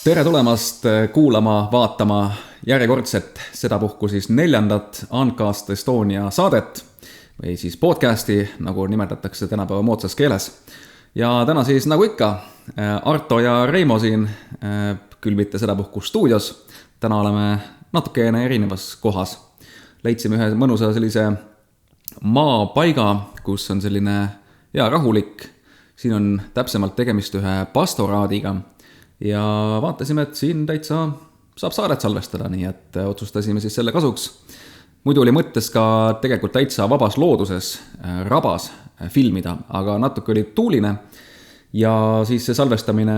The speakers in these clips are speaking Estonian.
Tere tulemast kuulama, vaatama järjekordset sedapuhku siis 4. Uncast Estonia saadet või siis podcasti, nagu nimetatakse tänapäeva moodsas keeles. Ja täna siis nagu ikka, Arto ja Reimo siin, küll mitte sedapuhku stuudios. Täna oleme natukene erinevas kohas. Leidsime ühe mõnusa sellise maapaiga, kus on selline rahulik. Siin on täpsemalt tegemist ühe pastoraadiga. Ja vaatasime, et siin täitsa saab saadet salvestada, nii et otsustasime siis selle kasuks. Muidu oli mõttes ka tegelikult täitsa vabas looduses rabas filmida, aga natuke oli tuuline ja siis see salvestamine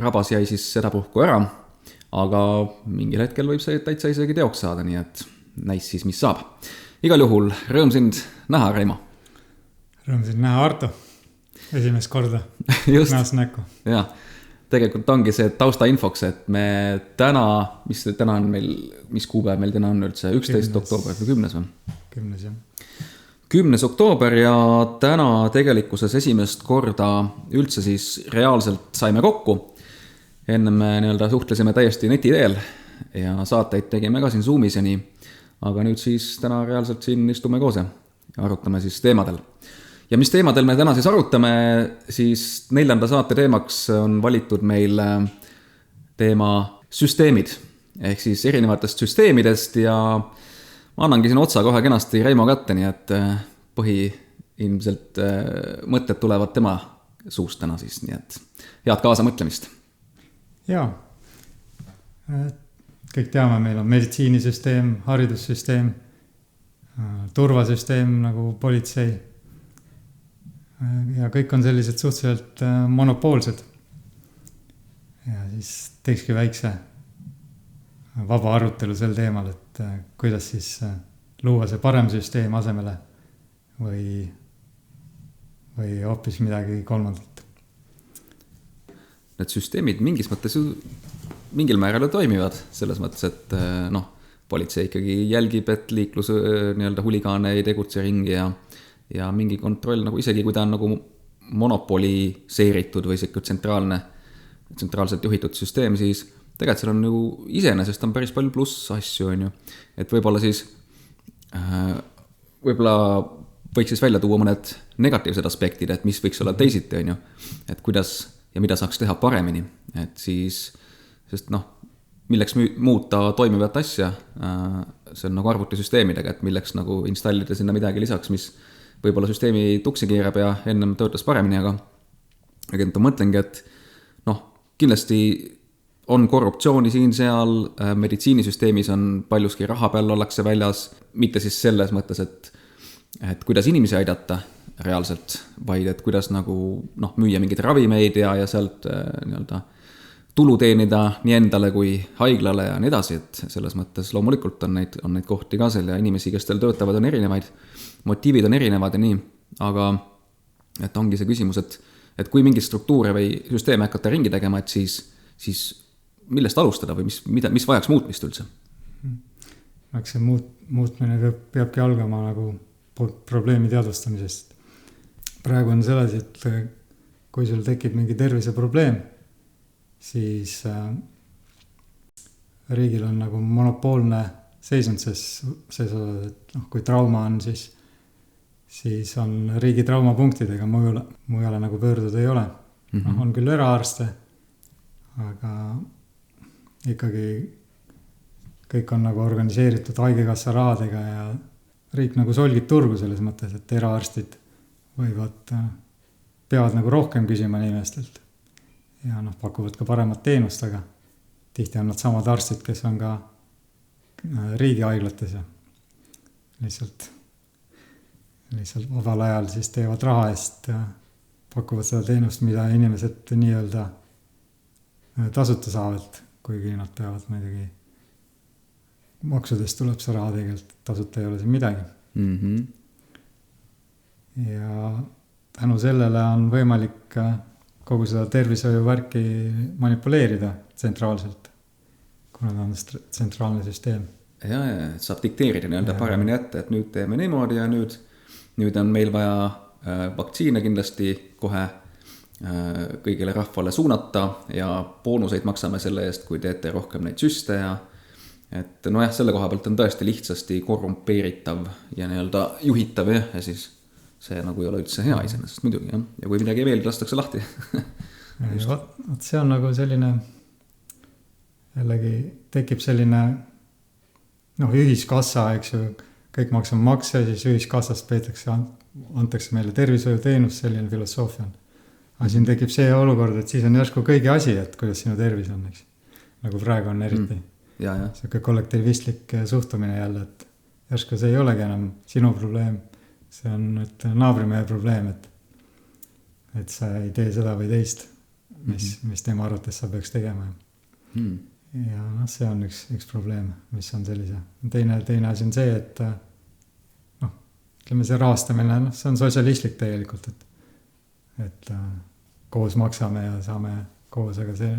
rabas jäi siis sedapuhku ära, aga mingil hetkel võib see täitsa isegi teoks saada, nii et näis siis, mis saab. Igal juhul rõõm sind näha, Reimo. Rõõm sind näha, Arto. Esimest korda. Just. Näos näkku. Jaa. Tegelikult ongi see tausta infoks, et me täna, täna on meil, mis kuupäev meil täna on üldse, 11. oktoober või 10. või? 10. jah. 10. oktoober ja täna tegelikkuses esimest korda üldse siis reaalselt saime kokku. Enne me suhtlesime täiesti neti teel ja saateid tegime ka siin Zoomis ja nii, aga nüüd siis täna reaalselt siin istume koos ja arutame siis teemadel. Ja mis teemadel me täna siis arutame, siis 4. saate teemaks on valitud meil teema süsteemid, ehk siis erinevatest süsteemidest ja ma annangi siin otsa kohe kenasti Reimo kätte, nii et ilmselt mõtted tulevad tema suust täna siis, nii et head kaasamõtlemist. Jaa, kõik teame, meil on meditsiinisüsteem, haridussüsteem, turvasüsteem nagu politsei. Ja kõik on sellised suhteliselt monopoolsed. Ja siis teekski väikse vaba arutelu sel teemal, et kuidas siis luua see parem süsteem asemele või hoopis midagi kolmandat. Need süsteemid mingis mõttes mingil määral toimivad selles mõttes, et politsei ikkagi jälgib, et liiklus huligaane ei tegutse ringi ja mingi kontroll, nagu isegi kui ta on nagu monopoliseeritud või siuke tsentraalselt juhitud süsteem, siis tegelikult seal on ju iseenesest on päris palju pluss asju, on ju. Et võib-olla siis võiks siis välja tuua mõned negatiivsed aspektid, et mis võiks olla teisiti, on ju. Et kuidas ja mida saaks teha paremini. Et siis, sest milleks muuta toimivat asja, see on nagu arvutisüsteemidega, et milleks nagu installida sinna midagi lisaks, mis võib-olla süsteemi tuksi keerab ja ennem töötas paremini, aga ma mõtlengi, et kindlasti on korruptsiooni siin seal, meditsiinisüsteemis on paljuski raha peal ollakse väljas, mitte siis selles mõttes, et kuidas inimesi aidata reaalselt, vaid et kuidas nagu müüa mingeid ravimeid ja sealt tulu teenida nii endale kui haiglale ja nii edasi, et selles mõttes loomulikult on neid kohti ka seal ja inimesi, kes teil töötavad, on erinevaid, motiivid on erinevad ja nii, aga et ongi see küsimus, et kui mingit struktuure või süsteeme hakata ringi tegema, et siis millest alustada või mis vajaks muutmist üldse? Eks see muutmine peabki algama nagu probleemi teadvustamisest. Praegu on selles, et kui sul tekib mingi terviseprobleem, siis riigil on nagu monopoolne seisund ses osas, et kui trauma on, siis on riigi traumapunktidega, mujale nagu pöörduda ei ole. On küll eraarste, aga ikkagi kõik on nagu organiseeritud haigekassa rahadega ja riik nagu solgib turgu selles mõttes, et eraarstid peavad nagu rohkem küsima inimestelt ja pakuvad ka paremat teenust, aga tihti on nad samad arstid, kes on ka riigi haiglates ja lihtsalt vabal ajal siis teevad raha eest ja pakuvad seda teenust, mida inimesed nii-öelda tasuta saavad, kuigi nad peavad muidugi maksudest tuleb see raha tegelikult, tasuta ei ole siin midagi. Ja tänu sellele on võimalik kogu seda tervishoiuvärki manipuleerida tsentraalselt, kuna ta on tsentraalne süsteem. Ja saab dikteerida paremini ette, et nüüd teeme niimoodi ja nüüd on meil vaja vaktsiine kindlasti kohe kõigile rahvale suunata ja boonuseid maksame selle eest, kui teete rohkem neid süste ja et nojah, selle koha pealt on tõesti lihtsasti korrumpeeritav ja nii-öelda juhitav ja siis see nagu ei ole üldse hea iseenesest muidugi jah. Ja kui midagi veel lastakse lahti. Vot see on nagu selline, jällegi tekib selline ühiskassa, eks ju, kõik maksame makse, siis ühiskassast peetakse, antakse meile tervishoiuteenus, selline filosoofia on. Aga siin tekib see olukord, et siis on järsku kõigi asi, et kuidas sinu tervis on, eks. Nagu praegu on eriti. See kollektivistlik suhtumine jälle, et järsku see ei olegi enam sinu probleem, see on naabrimehe probleem, et sa ei tee seda või teist, mis tema arvates sa peaks tegema. Ja see on üks probleem, mis on sellise. Teine asi on see, et ütleme see rahastamine, see on sotsialistlik tegelikult, et koos maksame ja saame koos, aga see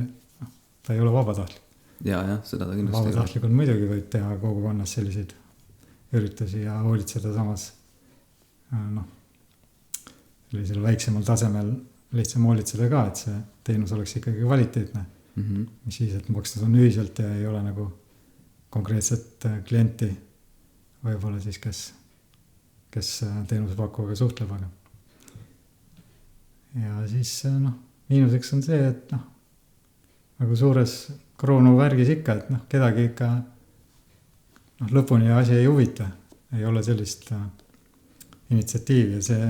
ta ei ole vabatahtlik. Seda ta kindlasti vabatahtlikult muidugi võib teha kogukonnas selliseid üritusi ja hoolitseda samas sellisel väiksemal tasemel lihtsam hoolitseda ka, et see teenus oleks ikkagi kvaliteetne. Mis siis, et makstud on ühiselt ja ei ole nagu konkreetset klienti võib-olla siis, kes teenusepakkujaga suhtleb, aga ja siis miinuseks on see, et nagu suures koroonavärgis ikka, et kedagi ikka lõpuni asi ei huvita, ei ole sellist initsiatiivi ja see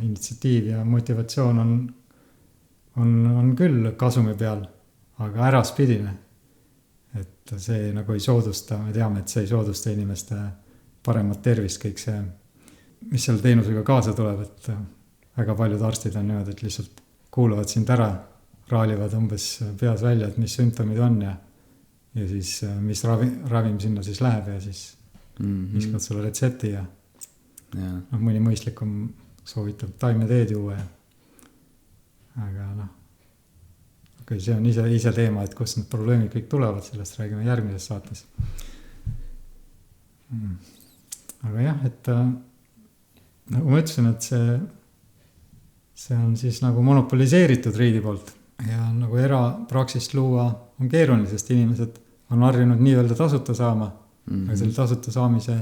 initsiatiiv ja motivatsioon on küll kasumi peal, aga äraspidine, et see nagu ei soodusta, me teame, et see ei soodusta inimeste paremat tervist, kõik see, mis selle teenusega kaasa tuleb, et väga paljud arstid on niimoodi, et lihtsalt kuulavad sind ära, raalivad umbes peas välja, et mis sümptomid on ja siis mis ravim sinna siis läheb ja siis viskavad sulle retsepti ja mõni mõistlikum soovitab taimeteed juua ja aga see on ise teema, et kust need probleemid kõik tulevad, sellest räägime järgmises saates. Aga jah, et nagu ma ütlesin, et see on siis nagu monopoliseeritud riigi poolt ja nagu erapraksist luua on keeruline, sest inimesed on harjunud nii-öelda tasuta saama, aga selle tasuta saamise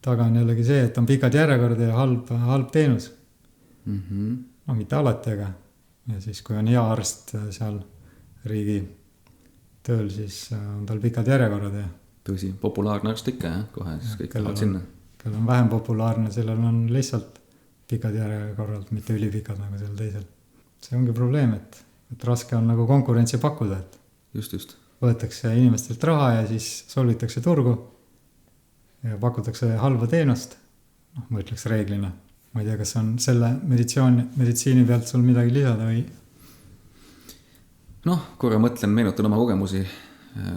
taga on jällegi see, et on pikad järjekord ja halb teenus. Mitte alati, aga ja siis kui on hea arst seal riigi tööl, siis on tal pikad järjekorrad ja tõsi, populaarne arst ikka, kohe siis kõik tahavad sinna. Kellel on vähem populaarne, sellel on lihtsalt pikad järjekorrad, mitte ülipikad nagu sellel teisel. See ongi probleem, et raske on nagu konkurentsi pakkuda, et just. Võetakse inimestelt raha ja siis solvitakse turgu ja pakutakse halba teenust. Ma ütleks reeglina. Ma ei tea, kas on selle meditsiini pealt sul midagi lisada või? Korra mõtlen, meenutan oma kogemusi,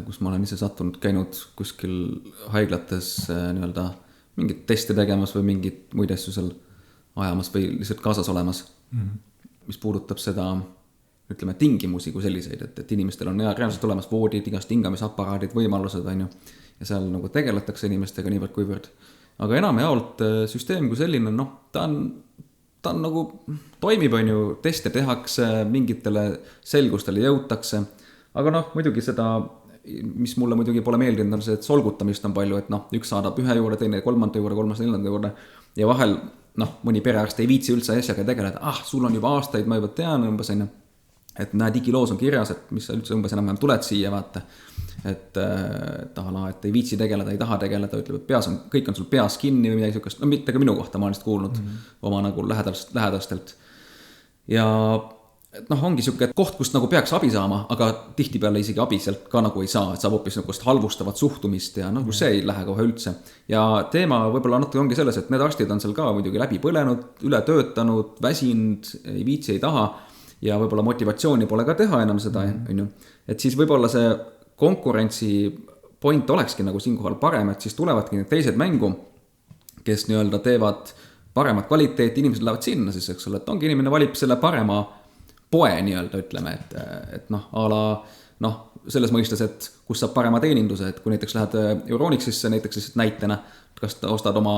kus ma olen ise sattunud, käinud kuskil haiglates nii-öelda mingit teste tegemas või mingit muid asju seal ajamas või lihtsalt kaasas olemas, mis puudutab seda, ütleme, tingimusi kui selliseid, et inimestel on reaalselt olemas voodid, igast hingamisaparaadid, võimalused, ja seal nagu tegeletakse inimestega niivõrd kuivõrd. Aga enam jaolt süsteem kui selline, ta on nagu toimib, teste tehakse, mingitele selgustele jõutakse, aga muidugi seda, mis mulle muidugi pole meeldinud, on see, et solgutamist on palju, et üks saadab ühe juurde, teine kolmanda juurde, kolmas neljanda juurde ja vahel mõni perearst ei viitsi üldse asjaga tegeleda, sul on juba aastaid, ma juba tean umbes, et digiloos on kirjas, et mis sa üldse umbes enam tuled siia, vaata, et ei viitsi tegeleda, ei taha tegeleda, ütleb, et kõik on sul peas kinni või midagi sükast, mitte ka minu kohta, ma olen lihtsalt kuulnud oma nagu lähedastelt. Ja ongi siuke koht, kust nagu peaks abi saama, aga tihtipeale isegi abi sealt ka nagu ei saa, et saab hoopis nagu halvustavat suhtumist ja see ei lähe kohe üldse. Ja teema võib-olla natuke ongi selles, et need arstid on seal ka muidugi läbi põlenud, üle töötanud, väsinud, ei viitsi, ei taha ja võib-olla motivatsiooni pole ka teha enam seda, et siis võib-olla see konkurentsi point olekski nagu siinkohal parem, et siis tulevadki need teised mängu, kes nii-öelda teevad paremat kvaliteeti, inimesed lähevad sinna siis, eks ole, et ongi inimene valib selle parema poe nii-öelda, ütleme, et selles mõistes, et kus saab parema teeninduse, et kui näiteks lähed Euronixisse näiteks näitena, kas ostad oma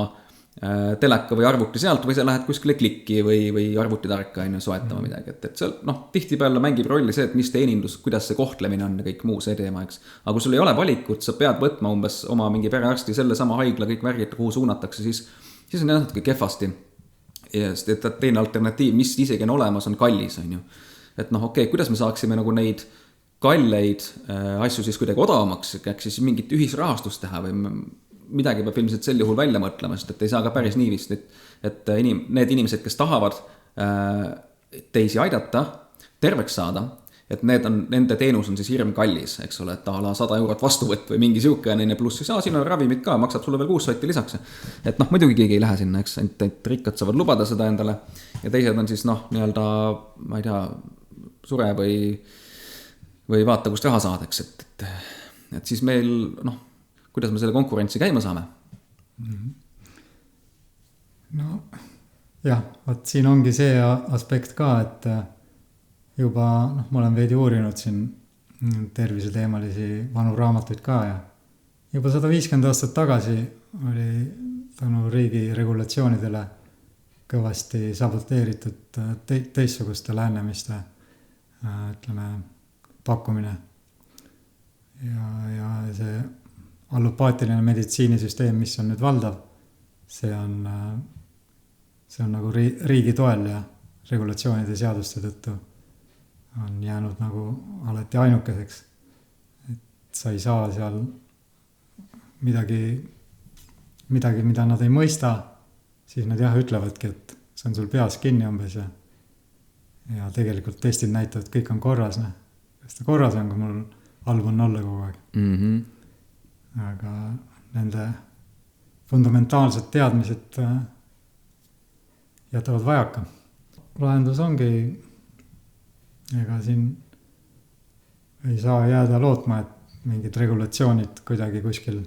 teleka või arvuti sealt või sa lähed kuskile klikki või arvutitarka soetama midagi, et seal tihtipeale mängib rolli see, et mis teenindus, kuidas see kohtlemine on ja kõik muu see teema, eks. aga kui sul ei ole valikut, sa pead võtma umbes oma mingi perearsti selle sama haigla kõik värgid, kuhu suunatakse, siis on natuke kehvasti. Ja teine alternatiiv, mis isegi on olemas, on kallis, on ju. Et okei, kuidas me saaksime nagu neid kalleid asju siis kuidagi odavamaks, äkki siis mingit ühisrahastust teha või midagi peab ilmselt sel juhul välja mõtlema, sest et ei saa ka päris nii vist, et need inimesed, kes tahavad teisi aidata, terveks saada, et nende teenus on siis hirm kallis, eks ole, et a la 100 € vastuvõtt või mingi siuke pluss, siis siin on ravimid ka, maksab sulle veel 6 sotti lisaks. Et muidugi keegi ei lähe sinna, eks, et rikkad saavad lubada seda endale ja teised on siis nii-öelda, ma ei tea, sure või vaata, kust raha saadaks, et siis meil, kuidas me selle konkurentsi käima saame? No jah, vaat siin ongi see aspekt ka, et juba, ma olen veidi uurinud siin terviseteemalisi vanu raamatuid ka ja juba 150 aastat tagasi oli tänu riigi regulatsioonidele kõvasti saboteeritud teistsuguste lähenemiste, ütleme, pakkumine. Ja see allopaatiline meditsiinisüsteem, mis on nüüd valdav, see on nagu riigi toel ja regulatsioonide seaduste tõttu on jäänud nagu alati ainukeseks. Et sa ei saa seal midagi, mida nad ei mõista, siis nad jah ütlevadki, et see on sul peas kinni umbes ja tegelikult testid näitavad, kõik on korras. Kas ta korras on, kui mul halb on olla kogu aeg. Aga nende fundamentaalsed teadmised jätavad vajaka. Lahendus ongi, ega siin ei saa jääda lootma, et mingid regulatsioonid kuidagi kuskil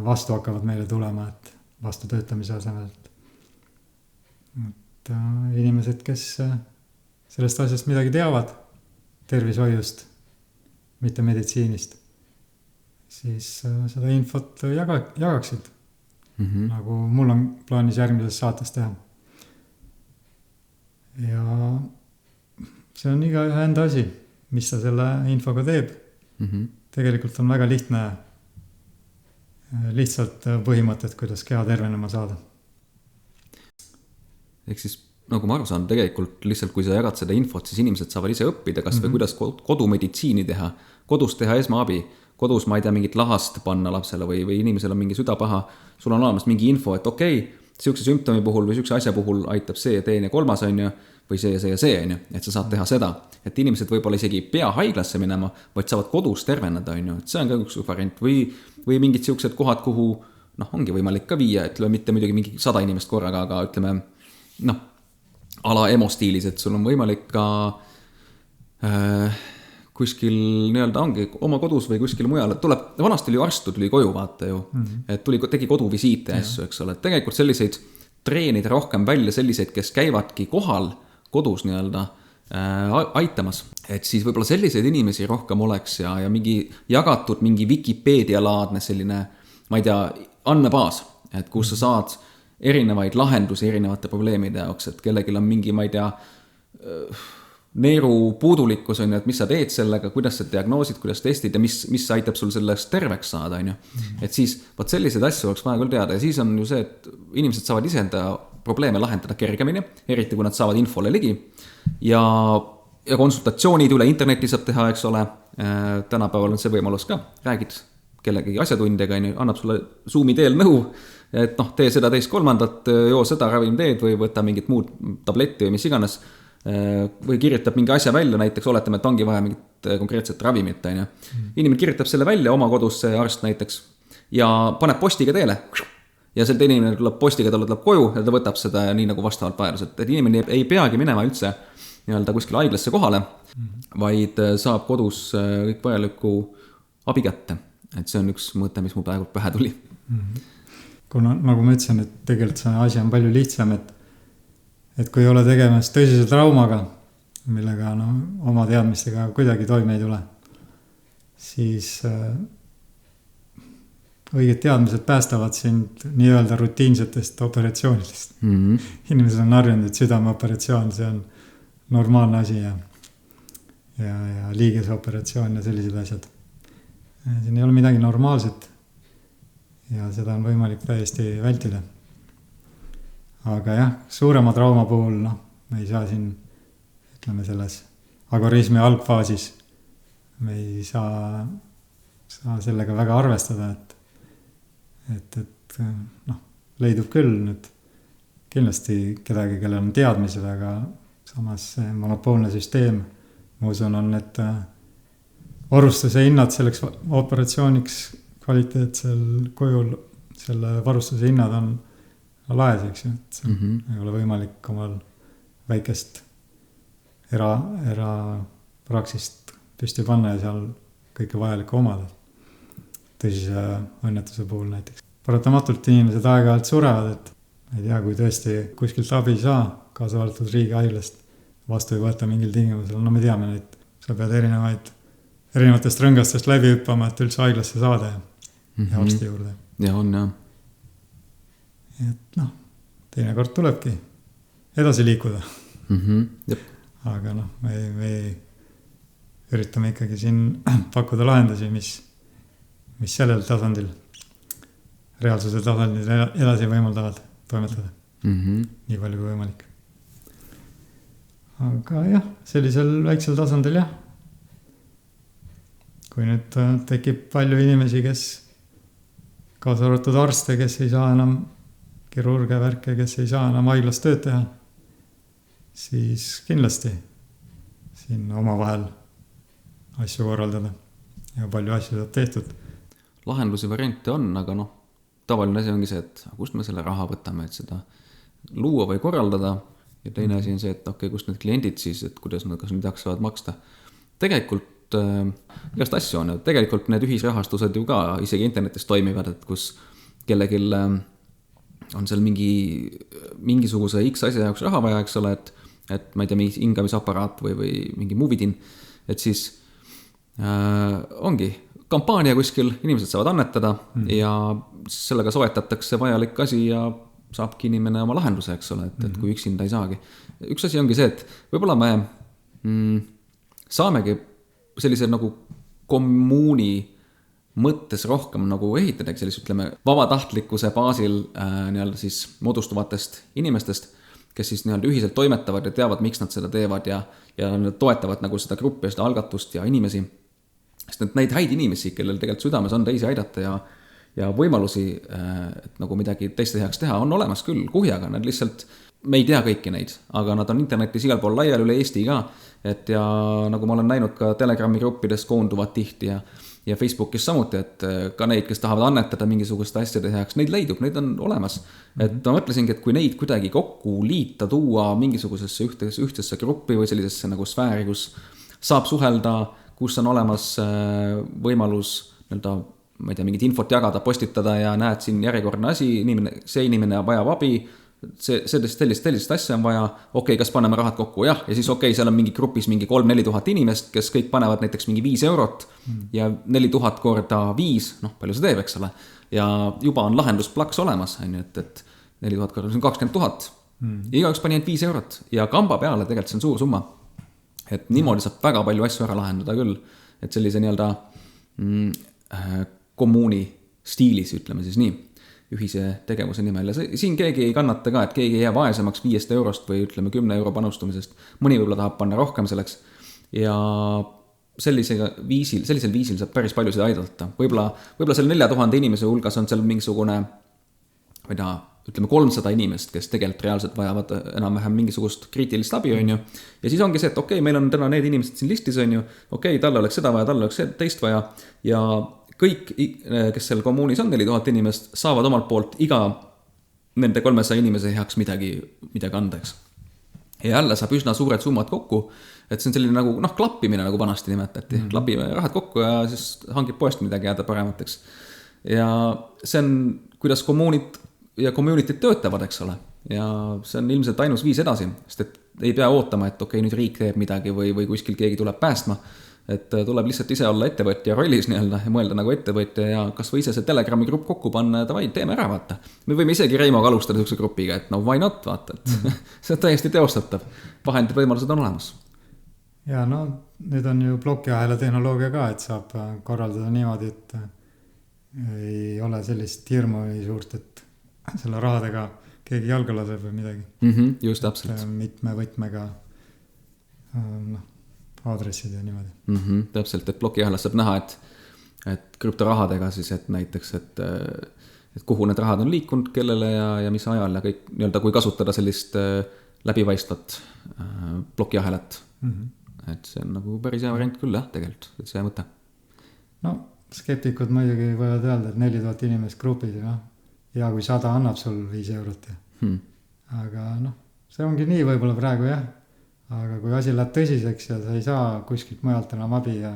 vastu hakkavad meile tulema, et vastu töötamise asemel. Et inimesed, kes sellest asjast midagi teavad, tervishoiust, mitte meditsiinist, siis seda infot jagaksid. Nagu mul on plaanis järgmises saates teha. Ja see on iga ühe enda asi, mis ta selle infoga teeb. Tegelikult on väga lihtsalt põhimõtted, kuidas keha tervenema saada. Ehk siis, nagu ma aru saan, tegelikult lihtsalt, kui sa jagad seda infot, siis inimesed saavad ise õppida, kas või kuidas kodumeditsiini teha, kodus teha esmaabi, kodus, ma ei tea, mingit lahast panna lapsele või inimesel on mingi süda paha, sul on olemas mingi info, et okei, siukse sümptomi puhul või siukse asja puhul aitab see, teine, kolmas on ju, või see, on ju, et sa saad teha seda, et inimesed võib-olla isegi ei pea haiglasse minema, vaid saavad kodus terveneda, on ju, et see on ka üks variant või mingid siuksed kohad, kuhu ongi võimalik ka viia, ütleme mitte muidugi mingi 100 inimest korraga, aga ütleme, ala emostiilis, et sul on võimalik ka kuskil nii-öelda ongi oma kodus või kuskil mujal, et vanasti oli arst, tuli koju vaata ju, et tegi koduvisiite asju, eks ole, et tegelikult selliseid treenida rohkem välja selliseid, kes käivadki kohal kodus nii-öelda aitamas, et siis võib-olla selliseid inimesi rohkem oleks ja mingi jagatud mingi Wikipedia-laadne selline, ma ei tea, andmebaas, et kus sa saad erinevaid lahendusi erinevate probleemide jaoks, et kellelgi on mingi, ma ei tea, neeru puudulikkus on ju, et mis sa teed sellega, kuidas sa diagnoosid, kuidas testid ja mis aitab sul sellest terveks saada, on ju. Et siis võt selliseid asju oleks vaja küll teada ja siis on ju see, et inimesed saavad ise enda probleeme lahendada kergemini, eriti kui nad saavad infole ligi ja konsultatsioonid üle interneti saab teha, eks ole, tänapäeval on see võimalus ka, räägid kellegi asjatundjaga, annab sulle Zoomi teel nõu, et tee seda teist kolmandat, joo seda ravim teed või võta mingit muud tabletti või mis iganes, või kirjutab mingi asja välja, näiteks oletame, et ongi vaja mingit konkreetset ravimit, on ju. Inimene kirjutab selle välja oma kodus, see arst näiteks, ja paneb postiga teele. Ja see inimene tuleb postiga, talle tuleb koju ja ta võtab seda nii nagu vastavalt vajadus, et inimene ei peagi minema üldse nii-öelda kuskil haiglasse kohale, vaid saab kodus kõik vajaliku abi kätte. Et see on üks mõte, mis mu praegu pähe tuli. Kuna, nagu ma ütlesin, et tegelikult see asi on palju lihtsam, et kui ei ole tegemist tõsise traumaga, millega oma teadmistega kuidagi toime ei tule, siis õiged teadmised päästavad sind nii-öelda rutiinsetest operatsioonidest. Inimesed on harjunud, et südameoperatsioon, see on normaalne asi ja liigeseoperatsioon ja sellised asjad. Siin ei ole midagi normaalset ja seda on võimalik täiesti vältida. Aga jah, suurema trauma puhul, me ei saa siin, ütleme selles agorismi algfaasis, me ei saa sellega väga arvestada, et leidub küll nüüd kindlasti kedagi, kellel on teadmised, aga samas see monopoolne süsteem, ma usun, on need varustuse hinnad selleks operatsiooniks kvaliteetsel kujul, selle varustuse hinnad on laes, eks ju, et see ei ole võimalik omal väikest erapraksist püsti panna ja seal kõike vajalikku omada. Tõsise õnnetuse puhul näiteks. Paratamatult inimesed aeg-ajalt surevad, et ei tea, kui tõesti kuskilt abi saa, kaasa arvatud riigihaiglast, vastu ei võeta mingil tingimusel. Me teame neid, sa pead erinevatest rõngastest läbi hüppama, et üldse haiglasse saada ja arsti juurde. Ja on, jah. Et teinekord tulebki edasi liikuda. Jep. Aga me üritame ikkagi siin pakkuda lahendusi, mis sellel tasandil, reaalsuse tasandil edasi võimaldavad toimetada. Nii palju kui võimalik. Aga jah, sellisel väiksel tasandil jah. Kui nüüd tekib palju inimesi, kes kaasa arvatud arste, kes ei saa enam kirurge värke, kes ei saa enam haiglas tööd teha, siis kindlasti siin omavahel asju korraldada ja palju asju saab tehtud. Lahendusi variante on, aga tavaline asi ongi see, et kust me selle raha võtame, et seda luua või korraldada. Ja teine asi on see, et kust need kliendid siis, et kuidas nad, kas nad jaksavad maksta. Tegelikult igast asju on, tegelikult need ühisrahastused ju ka isegi internetis toimivad, et kus kellelgi on seal mingisuguse X asja jaoks raha vaja, eks ole, et ma ei tea, mingi hingamisaparaat või mingi movidin, et siis ongi kampaania kuskil, inimesed saavad annetada ja sellega soetatakse vajalik asi ja saabki inimene oma lahenduse, eks ole, et kui üksinda ei saagi. Üks asi ongi see, et võib-olla me saamegi sellise nagu kommuuni mõttes rohkem nagu ehitadagi sellise, ütleme, vabatahtlikkuse baasil nii-öelda siis moodustuvatest inimestest, kes siis nii-öelda ühiselt toimetavad ja teavad, miks nad seda teevad ja nad toetavad nagu seda gruppi ja seda algatust ja inimesi. Sest neid häid inimesi, kellel tegelikult südames on teisi aidata ja võimalusi, et nagu midagi teiste heaks teha, on olemas küll kuhjaga, nad lihtsalt, me ei tea kõiki neid, aga nad on internetis igal pool laial üle Eesti ka, et ja nagu ma olen näinud ka Telegrami gruppides koonduvad tihti ja Facebookis samuti, et ka neid, kes tahavad annetada mingisuguste asjade heaks, neid leidub, neid on olemas. Et ma mõtlesingi, et kui neid kuidagi kokku liita, tuua mingisugusesse ühtsesse gruppi või sellisesse nagu sfääri, kus saab suhelda, kus on olemas võimalus ma ei tea, mingit infot jagada, postitada ja näed siin järjekordne asi, see inimene vajab abi, sellist asja on vaja, kas paneme rahad kokku, jah, ja siis seal on mingi grupis mingi 3-4 tuhat inimest, kes kõik panevad näiteks mingi 5 eurot ja 4000 korda 5, palju see teeb, eks ole, ja juba on lahendus plaks olemas, et 4000 korda, see on 20 000 ja igaüks pani ainult 5 eurot ja kamba peale tegelikult see on suur summa, et niimoodi saab väga palju asju ära lahendada küll, et sellise nii-öelda kommuuni stiilis, ütleme siis nii, ühise tegevuse nimel. Ja siin keegi ei kannata ka, et keegi ei jää vaesemaks 5 eurost või ütleme 10 euro panustumisest. Mõni võib-olla tahab panna rohkem selleks ja sellisel viisil saab päris palju seda aidata. Võib-olla selle 4000 inimese hulgas on seal mingisugune, ma ei tea, ütleme 300 inimest, kes tegelikult reaalselt vajavad enam-vähem mingisugust kriitilist abi, on ju. Ja siis ongi see, et meil on täna need inimesed siin listis, on ju. Talle oleks seda vaja, talle oleks teist vaja ja kõik, kes seal kommuunis on 4000 inimest, saavad omalt poolt iga nende 300 inimese heaks midagi andeks. Ja jälle saab üsna suured summad kokku, et see on selline nagu, klappimine, nagu vanasti nimetati. Klapime rahad kokku ja siis hangib poest midagi jääda paremateks. Ja see on, kuidas kommuunid ja community töötavad, eks ole. Ja see on ilmselt ainus viis edasi, sest et ei pea ootama, et nüüd riik teeb midagi või kuskil keegi tuleb päästma, et tuleb lihtsalt ise olla ettevõtja rollis nii-öelda ja mõelda nagu ettevõtja ja kas või ise see Telegrami grupp kokku panna ja davai, teeme ära, vaata. Me võime isegi Reimoga alustada niisuguse grupiga, et no why not, vaata, et see on täiesti teostatav. Vahendid, võimalused on olemas. Ja no nüüd on ju plokiahela tehnoloogia ka, et saab korraldada niimoodi, et ei ole sellist hirmu või suurt, et selle rahadega keegi jalga laseb või midagi. Just täpselt. Mitme võtmega aadressid ja niimoodi. Täpselt, et plokiahelas saab näha, et krüptorahadega siis, et näiteks, et kuhu need rahad on liikunud, kellele ja mis ajal ja kõik nii-öelda, kui kasutada sellist läbipaistvat plokiahelat. Et see on nagu päris hea variant küll, jah, tegelikult, et see mõte. No skeptikud muidugi võivad öelda, et 4000 inimest grupis ja kui 100 annab sul 5 eurot. Aga see ongi nii võib-olla praegu jah. Aga kui asi läheb tõsiseks ja sa ei saa kuskilt mujalt enam abi ja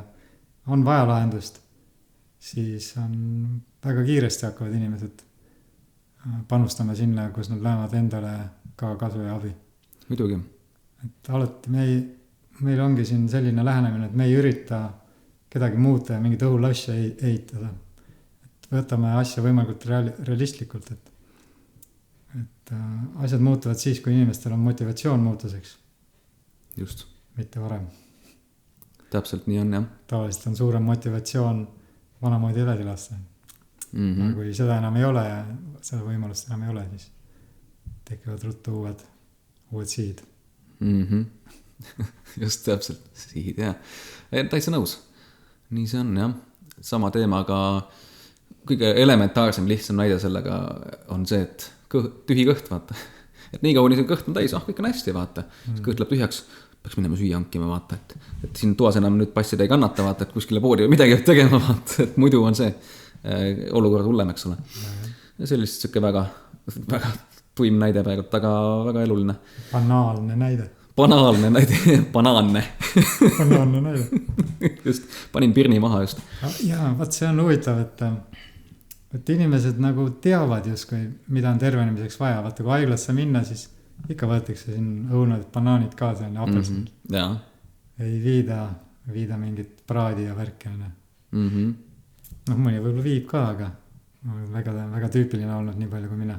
on vaja lahendust, siis on väga kiiresti hakkavad inimesed panustama sinna, kus nad lähevad endale ka kasu ja abi. Muidugi. Et alati meil ongi siin selline lähenemine, et me ei ürita kedagi muuta ja mingit õhul asja ehitada. Et võtame asja võimalikult realistlikult, et asjad muutuvad siis, kui inimestel on motivatsioon muutuseks. Just. Mitte varem. Täpselt nii on, jah. Tavaliselt on suurem motivatsioon vanamoodi edasi lasta. Aga kui seda enam ei ole ja seda võimalust enam ei ole, siis tekivad ruttu uued sihid. Just täpselt, sihid, jah. Täitsa nõus. Nii see on, jah. Sama teema, aga kõige elementaarsem lihtsam näide sellega on see, et tühi kõht, vaata. Et nii kaua nii see kõht on täis, kõik on hästi, vaata. Kõht läheb tühjaks, peaks minema süüa hankima, vaata. Et siin toas enam nüüd passida ei kannata, vaata, et kuskile poodi või midagi tegema, vaata. Et muidu on see olukord hullem, eks ole. Ja see oli lihtsalt siuke väga tuim näide praegult, aga väga eluline. Banaalne näide. Banaalne näide, banaanne. Banaalne näide. Just, panin pirni maha just. Jaa, vaat see on huvitav, et inimesed nagu teavad justkui, mida on tervenemiseks vaja. Vaata, kui haiglasse minna, siis ikka võetakse siin õunad, banaanid kaasa ja apelsinid. Ei viida mingit praadi ja värki. Mõni võib-olla viib ka, aga väga, väga tüüpiline olnud nii palju kui mina.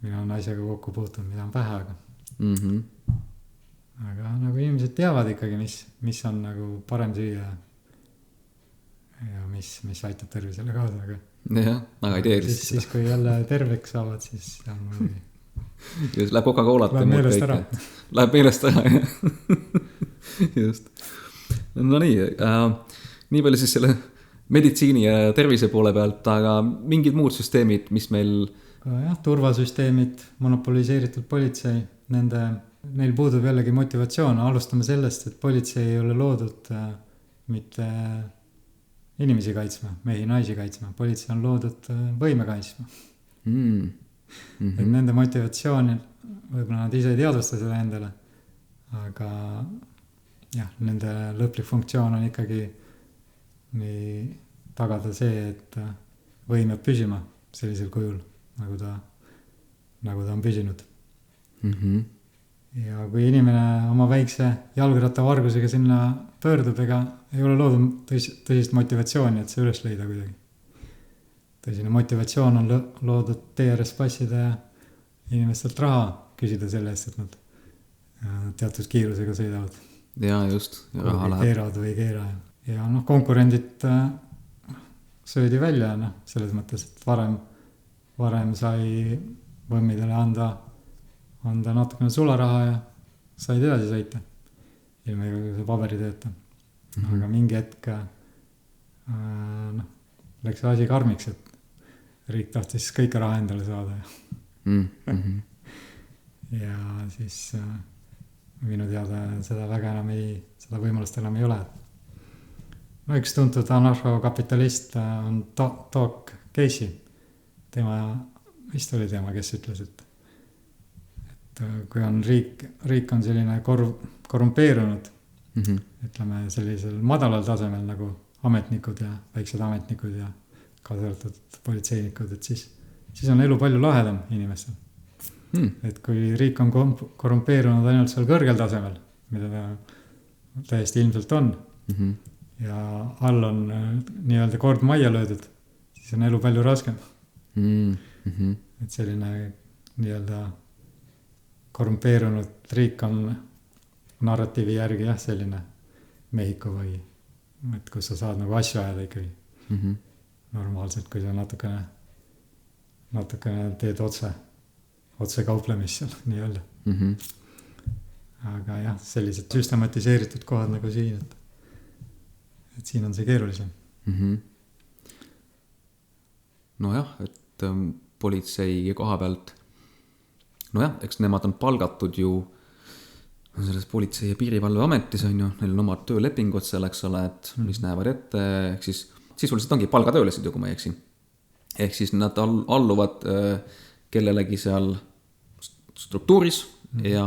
Mina on asjaga kokku puutunud, mida on vähe, aga aga nagu inimesed teavad ikkagi, mis on nagu parem süüa ja mis aitab tervisele kaasa, aga jah, aga ei tee lihtsalt siis kui jälle terveks saavad, siis just, läheb Coca-Colat läheb meelest ära just no nii palju siis selle meditsiini ja tervise poole pealt, aga mingid muud süsteemid, mis meil jah, turvasüsteemid, monopoliseeritud politsei, neil puudub jällegi motivatsioon. Alustame sellest, et politsei ei ole loodud mitte inimesi kaitsma, mehi, naisi kaitsma. Politsei on loodud võime kaitsma. Et nende motivatsioon, võib-olla nad ise ei teadvusta seda endale, aga jah, nende lõplik funktsioon on ikkagi nii tagada see, et võim jääb püsima sellisel kujul, nagu ta on püsinud. Ja kui inimene oma väikse jalgrattavargusega sinna pöördub, ega ei ole loodud tõsist motivatsiooni, et see üles leida kuidagi. Tõsine motivatsioon on loodud TRS-passida ja inimestelt raha küsida selle eest, et nad teatud kiirusega sõidavad. Ja just. Ja raha läheb. Keeravad või ei keera. Ja konkurendid söödi välja selles mõttes, et varem sai võmmidele anda natukene sularaha ja said edasi sõita. Ilma see paberitööta. Aga mingi hetk läks asi karmiks, et riik tahtis kõike raha endale saada. Ja siis minu teada seda võimalust enam ei ole. No üks tuntud anarhokapitalist on Doc Casey. Vist oli tema, kes ütles, et kui on riik on selline korrumpeerunud, ütleme sellisel madalal tasemel nagu ametnikud ja väiksed ametnikud ja kaasartud politseinikud, et siis on elu palju lahedam inimestel. Et kui riik on korrumpeerunud ainult seal kõrgel tasemel, mida ta täiesti ilmselt on, ja all on nii-öelda kord majja löödud, siis on elu palju raskem. Et selline nii-öelda korrumpeerunud riik on narratiivi järgi jah, selline Mehhiko või et kus sa saad nagu asju ajada ikkagi normaalselt, kui sa natukene teed otse kauplemist seal nii-öelda. Aga jah, sellised süstematiseeritud kohad nagu siin, et siin on see keerulisem. Nojah, et politsei koha pealt, nojah, eks nemad on palgatud ju selles politsei- ja piirivalveametis on ju, neil on omad töölepingud seal, eks ole, et mis näevad ette, ehk siis sisuliselt ongi palgatöölised ju, kui ma ei eksi. Ehk siis nad alluvad kellelegi seal struktuuris ja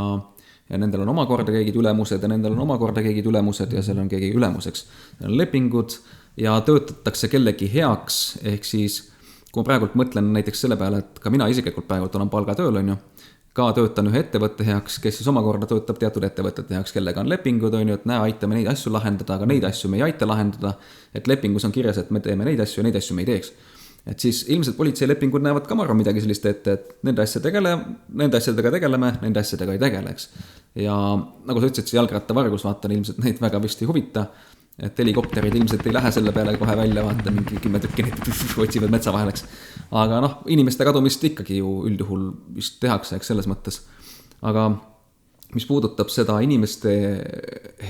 nendel on omakorda keegid ülemused ja nendel on omakorda keegid ülemused ja seal on keegi ülemuseks. Neil on lepingud ja töötatakse kellegi heaks, ehk siis kui ma praegult mõtlen näiteks selle peale, et ka mina isiklikult praegult olen palgatööl, on ju, ka töötan ühe ettevõtte heaks, kes siis omakorda töötab teatud ettevõtete heaks, kellega on lepingud, on ju, et näe, aitame neid asju lahendada, aga neid asju me ei aita lahendada, et lepingus on kirjas, et me teeme neid asju ja neid asju me ei teeks. Et siis ilmselt politseilepingud näevad ka marru midagi sellist ette, et nende asjadega tegeleme, nende asjadega ei tegeleks. Ja nagu sa ütlesid, see jalgrattavargus, vaatan, ilmselt neid väga vist ei huvita, et helikopterid ilmselt ei lähe selle peale kohe välja, vaata mingi 10 tükki neid otsivad metsa vaheleks. Aga noh, inimeste kadumist ikkagi ju üldjuhul vist tehakse, eks selles mõttes. Aga mis puudutab seda inimeste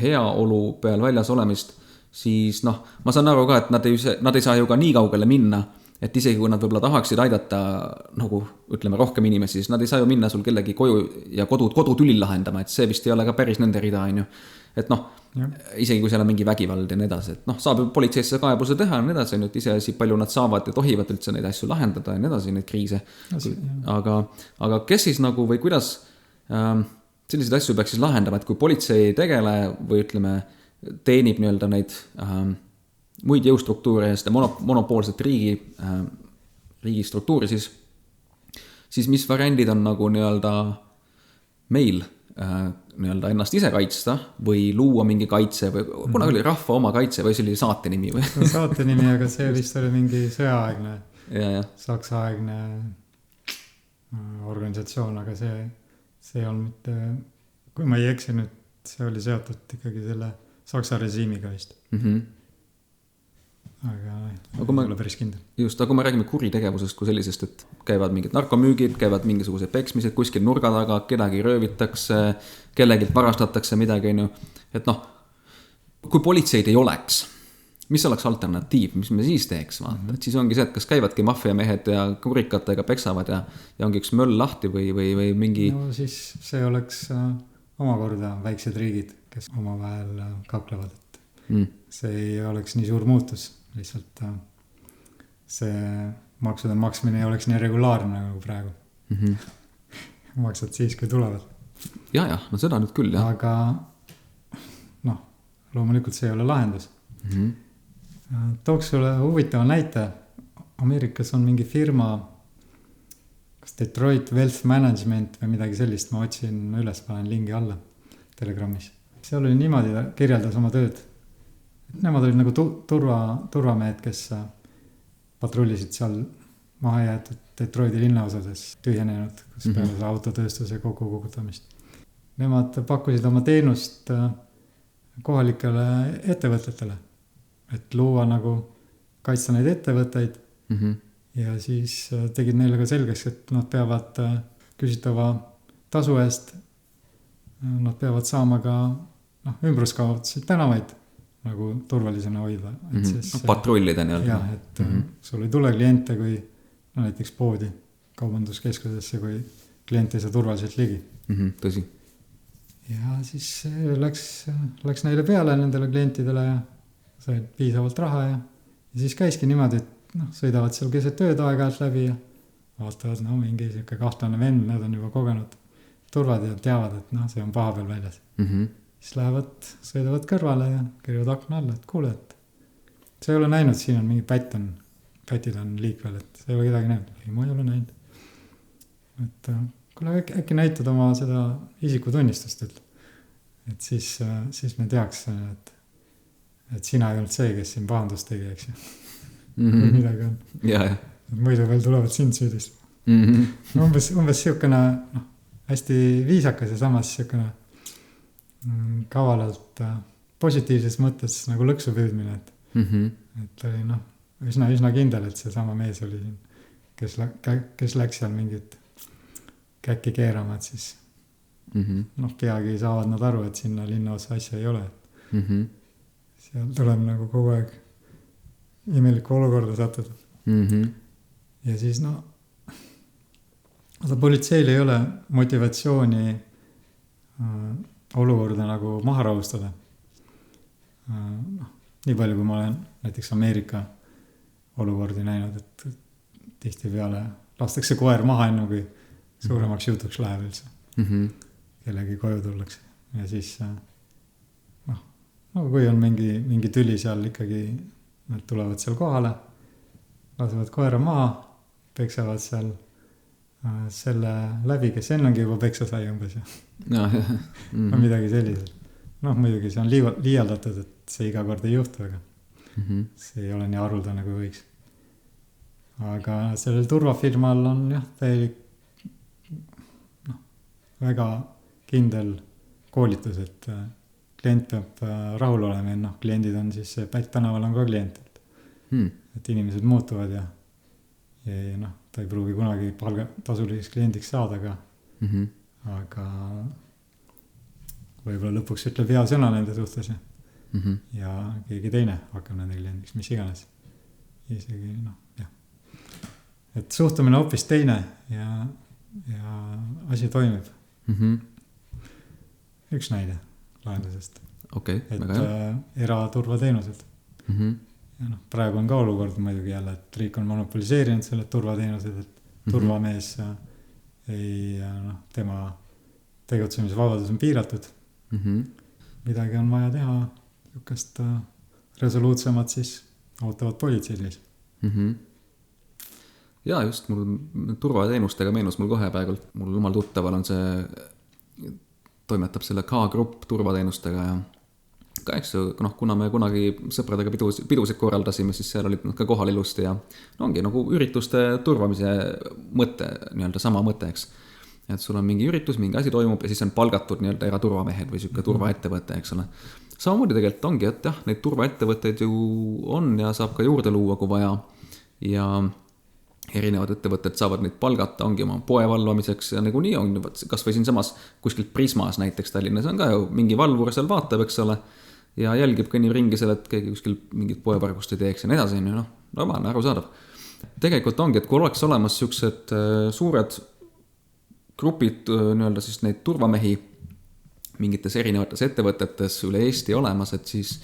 heaolu peal väljas olemist, siis noh, ma saan aru ka, et nad ei saa ju ka nii kaugele minna, et isegi kui nad võib-olla tahaksid aidata nagu ütleme rohkem inimesi, siis nad ei saa ju minna sul kellegi koju ja kodutülil lahendama, et see vist ei ole ka päris nende rida, on ju. Et noh, isegi kui seal on mingi vägivald ja nii edasi, et noh, saab ju politseisse kaebuse teha ja nii edasi, et iseasi palju nad saavad ja tohivad üldse neid asju lahendada ja nii edasi, neid kriise. Aga kes siis nagu või kuidas selliseid asju peaks siis lahendama, et kui politsei ei tegele või ütleme teenib nii-öelda neid muid jõustruktuure ja seda monopoolset riigi struktuuri, siis mis variandid on nagu nii-öelda meil nii-öelda ennast ise kaitsta või luua mingi kaitse või kunagi oli rahva oma kaitse või see oli saate nimi või? Saate nimi, aga see vist oli mingi sõjaaegne, saksaaegne organisatsioon, aga see on mitte, kui ma ei eksi nüüd, see oli seotud ikkagi selle Saksa režiimiga vist. Aga ei ole päris kindel. Just, aga kui me räägime kuritegevusest kui sellisest, et käivad mingid narkomüügid, käivad mingisugused peksmised, kuskil nurga taga, kedagi röövitakse, kellegilt varastatakse midagi, et noh, kui politseid ei oleks, mis oleks alternatiiv, mis me siis teeks, vaata, et siis ongi see, et kas käivadki maffiamehed ja kurikatega peksavad ja ongi üks möll lahti või mingi... No siis see oleks omakorda väiksed riigid, kes omavahel kaklevad, et see ei oleks nii suur muutus. Lihtsalt see maksude maksmine ei oleks nii regulaarne nagu praegu. Maksad siis, kui tulevad. Ja, no seda nüüd küll, jah. Aga noh, loomulikult see ei ole lahendus. Tooks sulle huvitava näite. Ameerikas on mingi firma, kas Detroit Wealth Management või midagi sellist, ma otsin üles, panen lingi alla Telegrammis. Seal oli niimoodi, kirjeldas oma tööd. Nemad olid nagu turvamehed, kes patrullisid seal maha jäetud Detroiti linnaosades tühjenenud, kus peale autotööstuse kogukukutamist. Nemad pakkusid oma teenust kohalikele ettevõtetele, et luua nagu kaitsta neid ettevõtteid ja siis tegid neile ka selgeks, et nad peavad küsitava tasu eest, nad peavad saama ka ümbruskaudseid tänavaid nagu turvalisena hoida. Patrullida nii-öelda. Jah, et sul ei tule kliente, kui näiteks poodi kaubanduskeskusesse, kui klient ei saa turvaliselt ligi. Tõsi. Ja siis läks neile peale nendele klientidele ja said piisavalt raha ja siis käiski niimoodi, et sõidavad seal keset tööd aeg-ajalt läbi ja vaatavad, mingi siuke kahtlane vend, nad on juba kogenud turvad ja teavad, et see on paha peal väljas. Siis lähevad, sõidavad kõrvale ja kirjuvad akna alla, et kuule, et see ei ole näinud, siin on mingi pätid on liikvel, et see ei ole kedagi näinud. Ei, ma ei ole näinud. Et kuule, äkki näitad oma seda isikutunnistust, et siis me teaks, et sina ei olnud see, kes siin pahandust tegi, eks ju. Kui midagi on. Ja. Muidu veel tulevad sind süüdist. Umbes siukene, hästi viisakas ja samas siukene kavalalt positiivses mõttes nagu lõksu püüdmine, et oli üsna kindel, et see sama mees oli siin, kes läks seal mingit käkki keerama, et siis peagi saavad nad aru, et sinna linna osa asja ei ole. Seal tuleb nagu kogu aeg imelikku olukorda sattuda. Ja siis politseil ei ole motivatsiooni olukorda nagu maha rahustada. Nii palju, kui ma olen näiteks Ameerika olukordi näinud, et tihtipeale lastakse koer maha enne, kui suuremaks jutuks läheb üldse. Kellegi koju tullakse. Ja siis, kui on mingi tüli seal ikkagi, nad tulevad seal kohale, lasevad koera maha, peksavad seal selle läbi, kes ennegi juba peksa sai umbes. Midagi sellised. Muidugi see on liialdatud, et see iga kord ei juhtu, aga see ei ole nii haruldane kui võiks. Aga sellel turvafirmal on täielik väga kindel koolitus, et klient peab rahul olema ja kliendid on siis, Pätt tänaval on ka klient, et inimesed muutuvad ja ta ei pruugi kunagi tasuliseks kliendiks saada, aga võib-olla lõpuks ütleb hea sõna nende suhtes ja keegi teine hakkab nende kliendiks, mis iganes. Isegi, et suhtumine hoopis teine ja asi toimib. Üks näide lahendusest. Et eraturvateenused. Ja praegu on ka olukord muidugi jälle, et riik on monopoliseerinud selle turvateenused, et turvamees tema tegutsemisvabadus on piiratud. Midagi on vaja teha, niisugust resoluutsemat siis ootavad politseid. Ja just mul turvateenustega meenus mul kohe praegult. Mul omal tuttaval on see, toimetab selle K-grupp turvateenustega ja ka eks kuna me kunagi sõpradega pidusid korraldasime, siis seal olid ka kohal ilusti ja ongi nagu ürituste turvamise mõte, nii-öelda sama mõte, eks. Et sul on mingi üritus, mingi asi toimub ja siis on palgatud nii-öelda eraturvamehed või siuke turvaettevõte, eks ole. Samamoodi tegelikult ongi, et neid turvaettevõtteid ju on ja saab ka juurde luua, kui vaja. Ja erinevad ettevõtted saavad neid palgata, ongi oma poe valvamiseks ja nagu nii on, kas või siin samas kuskilt Prismas näiteks Tallinnas on ka ju mingi valvur seal vaatab, eks ole, ja jälgib kõnnib ringi selle, et keegi kuskil mingit poevargust ei teeks ja nii edasi, normaalne, arusaadav. Tegelikult ongi, et kui oleks olemas siuksed suured grupid, nii-öelda siis neid turvamehi mingites erinevates ettevõtetes üle Eesti olemas, et siis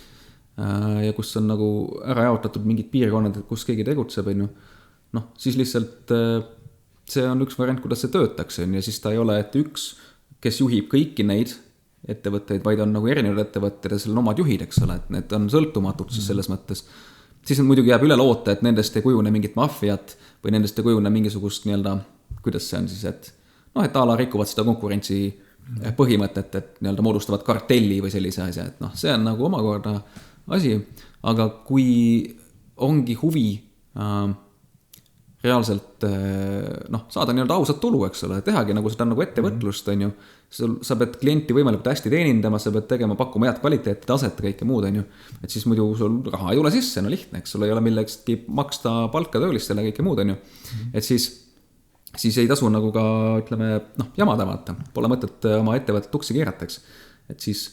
ja kus on nagu ära jaotatud mingid piirkonnad, kus keegi tegutseb, siis lihtsalt see on üks variant, kuidas see töötaks, ja siis ta ei ole, et üks, kes juhib kõiki neid ettevõtteid, vaid on nagu erinevad ettevõtted ja seal on omad juhid, eks ole, et need on sõltumatud siis selles mõttes. Siis muidugi jääb üle loota, et nendest ei kujune mingit mafiat või nendest ei kujune mingisugust nii-öelda, kuidas see on siis, et ala rikuvad seda konkurentsi põhimõtet, et nii-öelda moodustavad kartelli või sellise asja, et see on nagu omakorda asi, aga kui ongi huvi reaalselt saada nii-öelda ausat tulu, eks ole, tehagi nagu seda nagu ettevõtlust, on ju. Sa pead klienti võimalikult hästi teenindama, sa pead tegema, pakkuma head kvaliteeti, taset ja kõike muud, on ju. Et siis muidu sul raha ei tule sisse, lihtne, eks sul ei ole millekski maksta palka töölistele ja kõike muud, on ju. Et siis ei tasu nagu ka, ütleme, jamada vaata. Pole mõtet oma ettevõtet tuksi keerataks. Et siis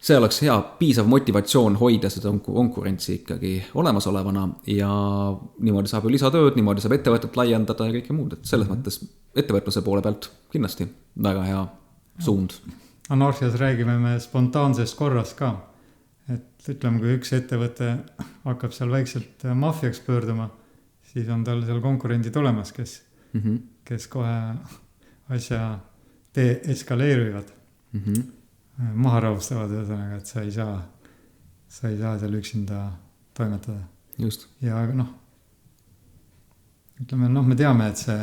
see oleks hea piisav motivatsioon hoida seda konkurentsi ikkagi olemasolevana ja niimoodi saab ju lisatööd, niimoodi saab ettevõtet laiendada ja kõike muud. Et selles mõttes ettevõtluse poole pealt kindlasti väga hea suund. Anarhias räägime me spontaansest korrast ka. Et ütleme, kui üks ettevõte hakkab seal väikselt mafiaks pöörduma, siis on tal seal konkurendid olemas, kes kohe asja deeskaleerivad. Maha rahustavad ühesõnaga, et sa ei saa seal üksinda toimetada. Just. Ja ütleme, me teame, et see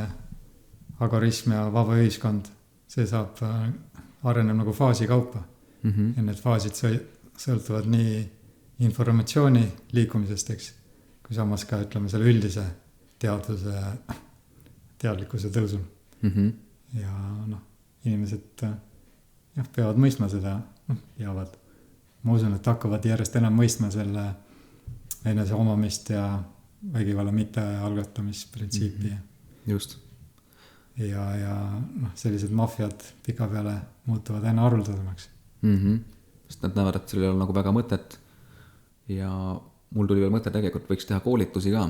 agorism ja vaba ühiskond, see areneb nagu faasi kaupa. Ja need faasid sõltuvad nii informatsiooni liikumisest, eks. Kui samas ka ütleme selle üldise teadlikkuse tõusul. Ja noh, inimesed peavad mõistma seda, teavad. Ma usun, et hakkavad järjest enam mõistma selle enese omamist ja vägivalla mitte algatamisprintsiipi. Just. Ja noh, sellised maffiad pika peale muutuvad aina aruldasemaks. Sest nad näevad, et sellel ei ole nagu väga mõtet. Ja mul tuli veel mõte tegelikult, võiks teha koolitusi ka.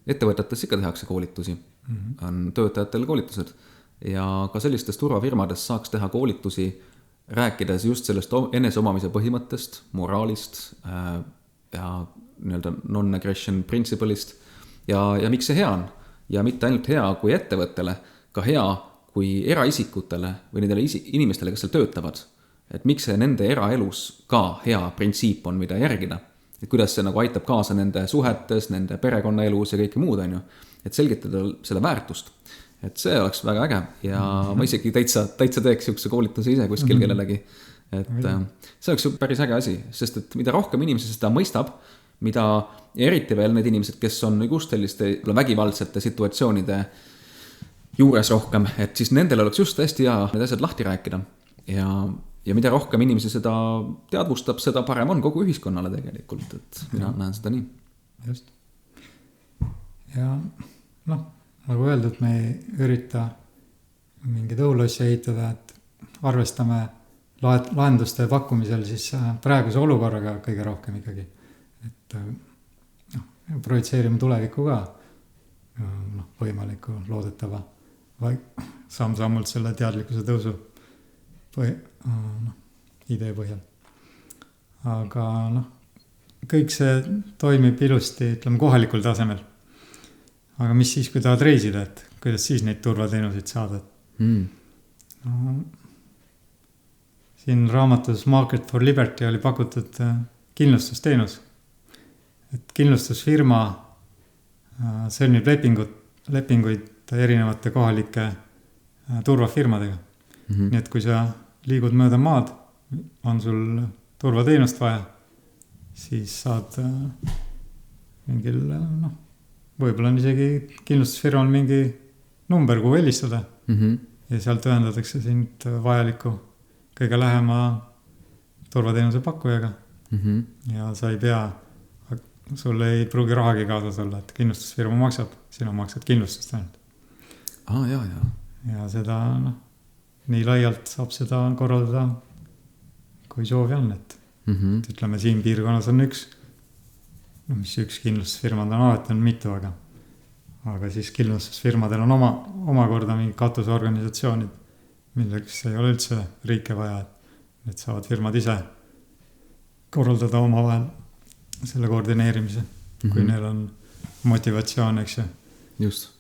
Ettevõtetes ikka tehakse koolitusi. On töötajatel koolitused. Ja ka sellistes turvafirmades saaks teha koolitusi, rääkides just sellest eneseomamise põhimõttest, moraalist ja nii-öelda non-aggression principle'ist ja miks see hea on. Ja mitte ainult hea kui ettevõttele, ka hea kui eraisikutele või nendele inimestele, kes seal töötavad. Et miks see nende eraelus ka hea printsiip on, mida järgida. Et kuidas see nagu aitab kaasa nende suhetes, nende perekonnaelus ja kõike muud, on ju. Et selgitada selle väärtust. Et see oleks väga äge ja ma isegi täitsa teeks siukse koolituse ise kuskil kellelegi. Et see oleks ju päris äge asi, sest et mida rohkem inimesi seda mõistab, mida eriti veel need inimesed, kes on just selliste vägivaldsete situatsioonide juures rohkem, et siis nendel oleks just hästi hea need asjad lahti rääkida. Ja mida rohkem inimesi seda teadvustab, seda parem on kogu ühiskonnale tegelikult, et mina näen seda nii. Just. Ja noh, nagu öeldud, me ei ürita mingeid õulossi ehitada, et arvestame lahenduste pakkumisel siis praeguse olukorraga kõige rohkem ikkagi. Et projitseerime tulevikku ka võimaliku loodetava samm-sammult selle teadlikkuse tõusu idee põhjal. Aga kõik see toimib ilusti, ütleme, kohalikul tasemel. Aga mis siis, kui tahad reisida, et kuidas siis neid turvateenuseid saada? Siin raamatus Market for Liberty oli pakutud kindlustusteenus. Et kindlustusfirma sõlmib lepinguid erinevate kohalike turvafirmadega. Nii et kui sa liigud mööda maad, on sul turvateenust vaja, siis saad mingil, võib-olla on isegi kindlustusfirmal mingi number, kuhu helistada. Ja sealt ühendatakse sind vajaliku kõige lähema turvateenuse pakkujaga. Ja sa ei pea, sul ei pruugi rahagi kaasas olla, et kindlustusfirma maksab, sina maksad kindlustust ainult. Ja seda, nii laialt saab seda korraldada, kui soovi on, et ütleme, siin piirkonnas on üks kindlustusfirmad on alati on mitu, aga siis kindlustusfirmadel on omakorda mingi katusorganisatsioonid, milleks ei ole üldse riike vaja, et saavad firmad ise korraldada omavahel selle koordineerimise, kui neil on motivatsioon, eks ju. Just.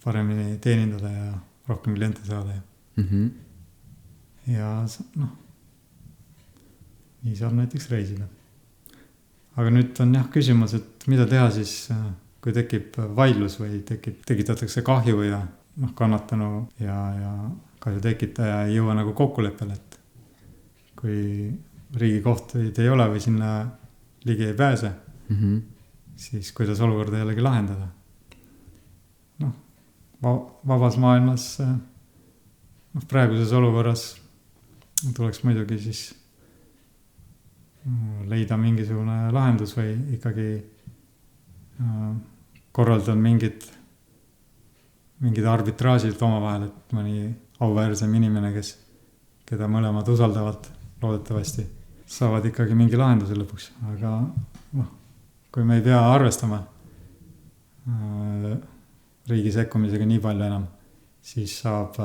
Paremini teenindada ja rohkem kliente saada. Ja nii saab näiteks reisida. Aga nüüd on küsimus, et mida teha siis, kui tekib vaidlus või tekitatakse kahju ja kannatanu ja kahju tekitaja ei jõua nagu kokkuleppele, et kui riigikohtuid ei ole või sinna ligi ei pääse, siis kuidas olukorda jällegi lahendada. Vabas maailmas praeguses olukorras tuleks muidugi siis leida mingisugune lahendus või ikkagi korraldada mingid arbitraažid omavahel, et mõni auväärsem inimene, keda mõlemad usaldavad loodetavasti, saavad ikkagi mingi lahenduse lõpuks. Aga kui me ei pea arvestama riigi sekkumisega nii palju enam, siis saab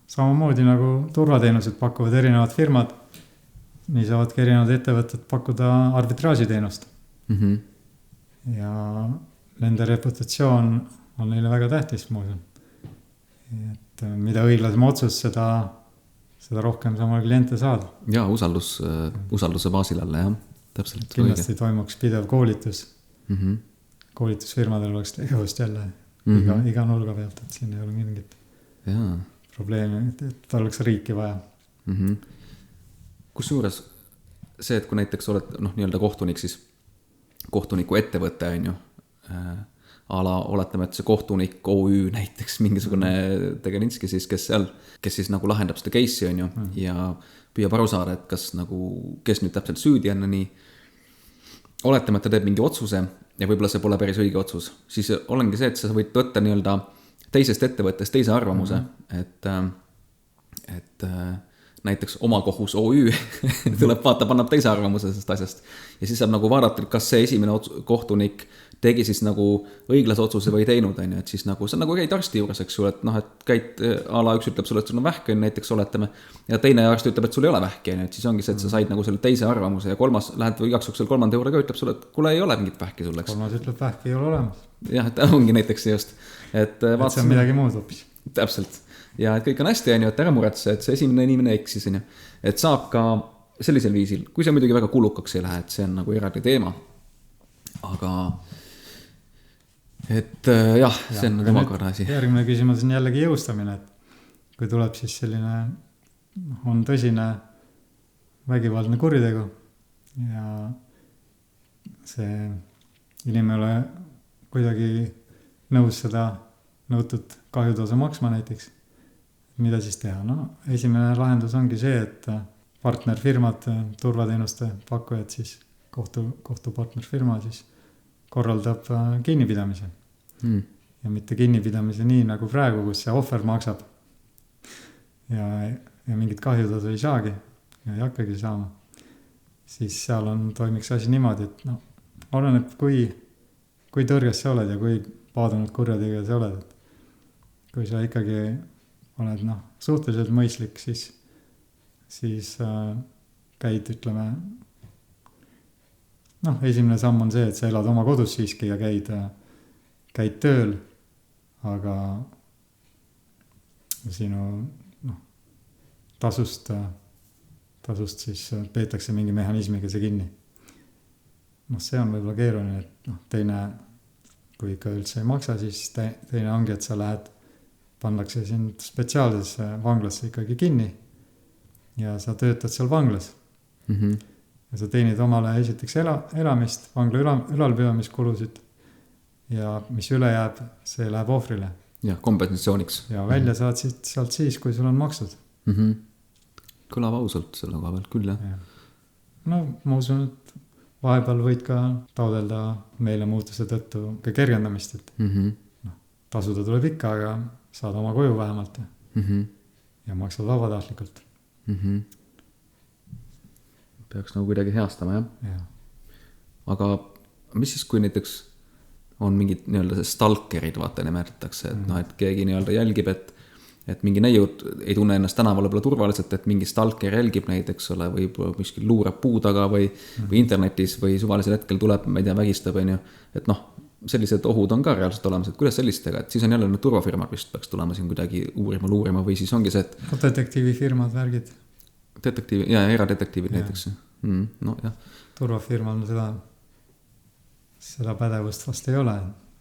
samamoodi nagu turvateenused pakuvad erinevad firmad, nii saavadki erinevad ettevõtted pakkuda arbitraažiteenust. Ja nende reputatsioon on neile väga tähtis, ma usun. Et mida õiglasem otsus, seda rohkem samal kliente saada. Ja usalduse baasil alla, jah. Täpselt. Kindlasti toimuks pidev koolitus. Koolitusfirmadel oleks tegevust jälle iga nurga pealt, et siin ei ole mingit probleemi, et oleks riiki vaja. Kusjuures see, et kui näiteks oled nii-öelda kohtunik, siis kohtuniku ettevõte on ju, oletame, et see kohtunik OÜ näiteks mingisugune Tegelinski siis, kes siis nagu lahendab seda case'i on ju ja püüab aru saada, et kes nüüd täpselt süüdi on nii. Oletame, et ta teeb mingi otsuse ja võib-olla see pole päris õige otsus. Siis olengi see, et sa võid võtta nii-öelda teisest ettevõttest teise arvamuse, et näiteks oma kohus OÜ tuleb vaatab, annab teise arvamuse sellest asjast. Ja siis saab nagu vaadata, kas see esimene kohtunik tegi siis nagu õiglase otsuse või teinud, on ju, et siis nagu, sa nagu käid arsti juures, eks ju, et et käid üks ütleb sulle, et sul on vähk, näiteks oletame, ja teine arst ütleb, et sul ei ole vähki, et siis ongi see, et sa said nagu selle teise arvamuse ja kolmas, lähed või igaks juhuks kolmanda juurde ka, ütleb sulle, et kuule, ei ole mingit vähki sul, eks. Kolmas ütleb, vähki ei ole olemas. Jah, et ongi näiteks just. Et see on midagi muud hoopis. Täpselt. Ja et kõik on hästi, on ju, et ära muretse, et see esimene inimene eksis, on ju. Et saab ka sellisel viisil, kui see muidugi väga kulukaks ei lähe, et see on nagu eraldi teema. Aga et jah, see on nagu omakorda asi. Järgmine küsimus on jällegi jõustamine, et kui tuleb siis selline, on tõsine vägivaldne kuritegu ja see inimene ole kuidagi nõus seda nõutud kahjutosa maksma näiteks. Mida siis teha? No, esimene lahendus ongi see, et partnerfirmad, turvateenuste pakkujad, siis kohtupartnerfirma siis korraldab kinnipidamise. Ja mitte kinnipidamise nii nagu praegu, kus see ohver maksab ja mingit kahjutosa ei saagi ja ei hakkagi saama. Siis seal toimiks asi niimoodi, et oleneb kui tõrges sa oled ja kui paadunud kurjategija sa oled. Kui sa ikkagi oled suhteliselt mõistlik, siis käid, ütleme, esimene samm on see, et sa elad oma kodus siiski ja käid tööl, aga sinu tasust siis peetakse mingi mehhanismiga see kinni. See on võib-olla keeruline, et teine, kui ikka üldse ei maksa, siis teine ongi, et sa pannakse sind spetsiaalsesse vanglasse ikkagi kinni ja sa töötad seal vanglas. Ja sa teenid omale esiteks elamist, vangla ülalpidamiskulusid ja mis üle jääb, see läheb ohvrile. Ja kompensatsiooniks. Ja välja saad sealt siis, kui sul on maksud. Kõlab ausalt selle koha pealt küll, jah. No ma usun, et vahepeal võid ka taodelda meelemuutuse tõttu ka kergendamist, et tasuda tuleb ikka, aga saad oma koju vähemalt ja maksad vabatahtlikult. Peaks nagu kuidagi heastama, jah? Aga mis siis, kui näiteks on mingid nii-öelda see stalkerid, vaata nimetatakse, et et keegi nii-öelda jälgib, et mingi neiud ei tunne ennast tänaval võib-olla turvaliselt, et mingi stalker jälgib neid, eks ole, või miskil luurab puu taga või internetis või suvalisel hetkel tuleb, ma ei tea, vägistab, on ju, et sellised ohud on ka reaalselt olemas, et kuidas sellistega, et siis on jälle need turvafirmad vist peaks tulema siin kuidagi luurima või siis ongi see, et detektiivifirmad värgid. Detektiivi, ja eradetektiivid näiteks. No, jah. Turvafirmal seda pädevust vast ei ole,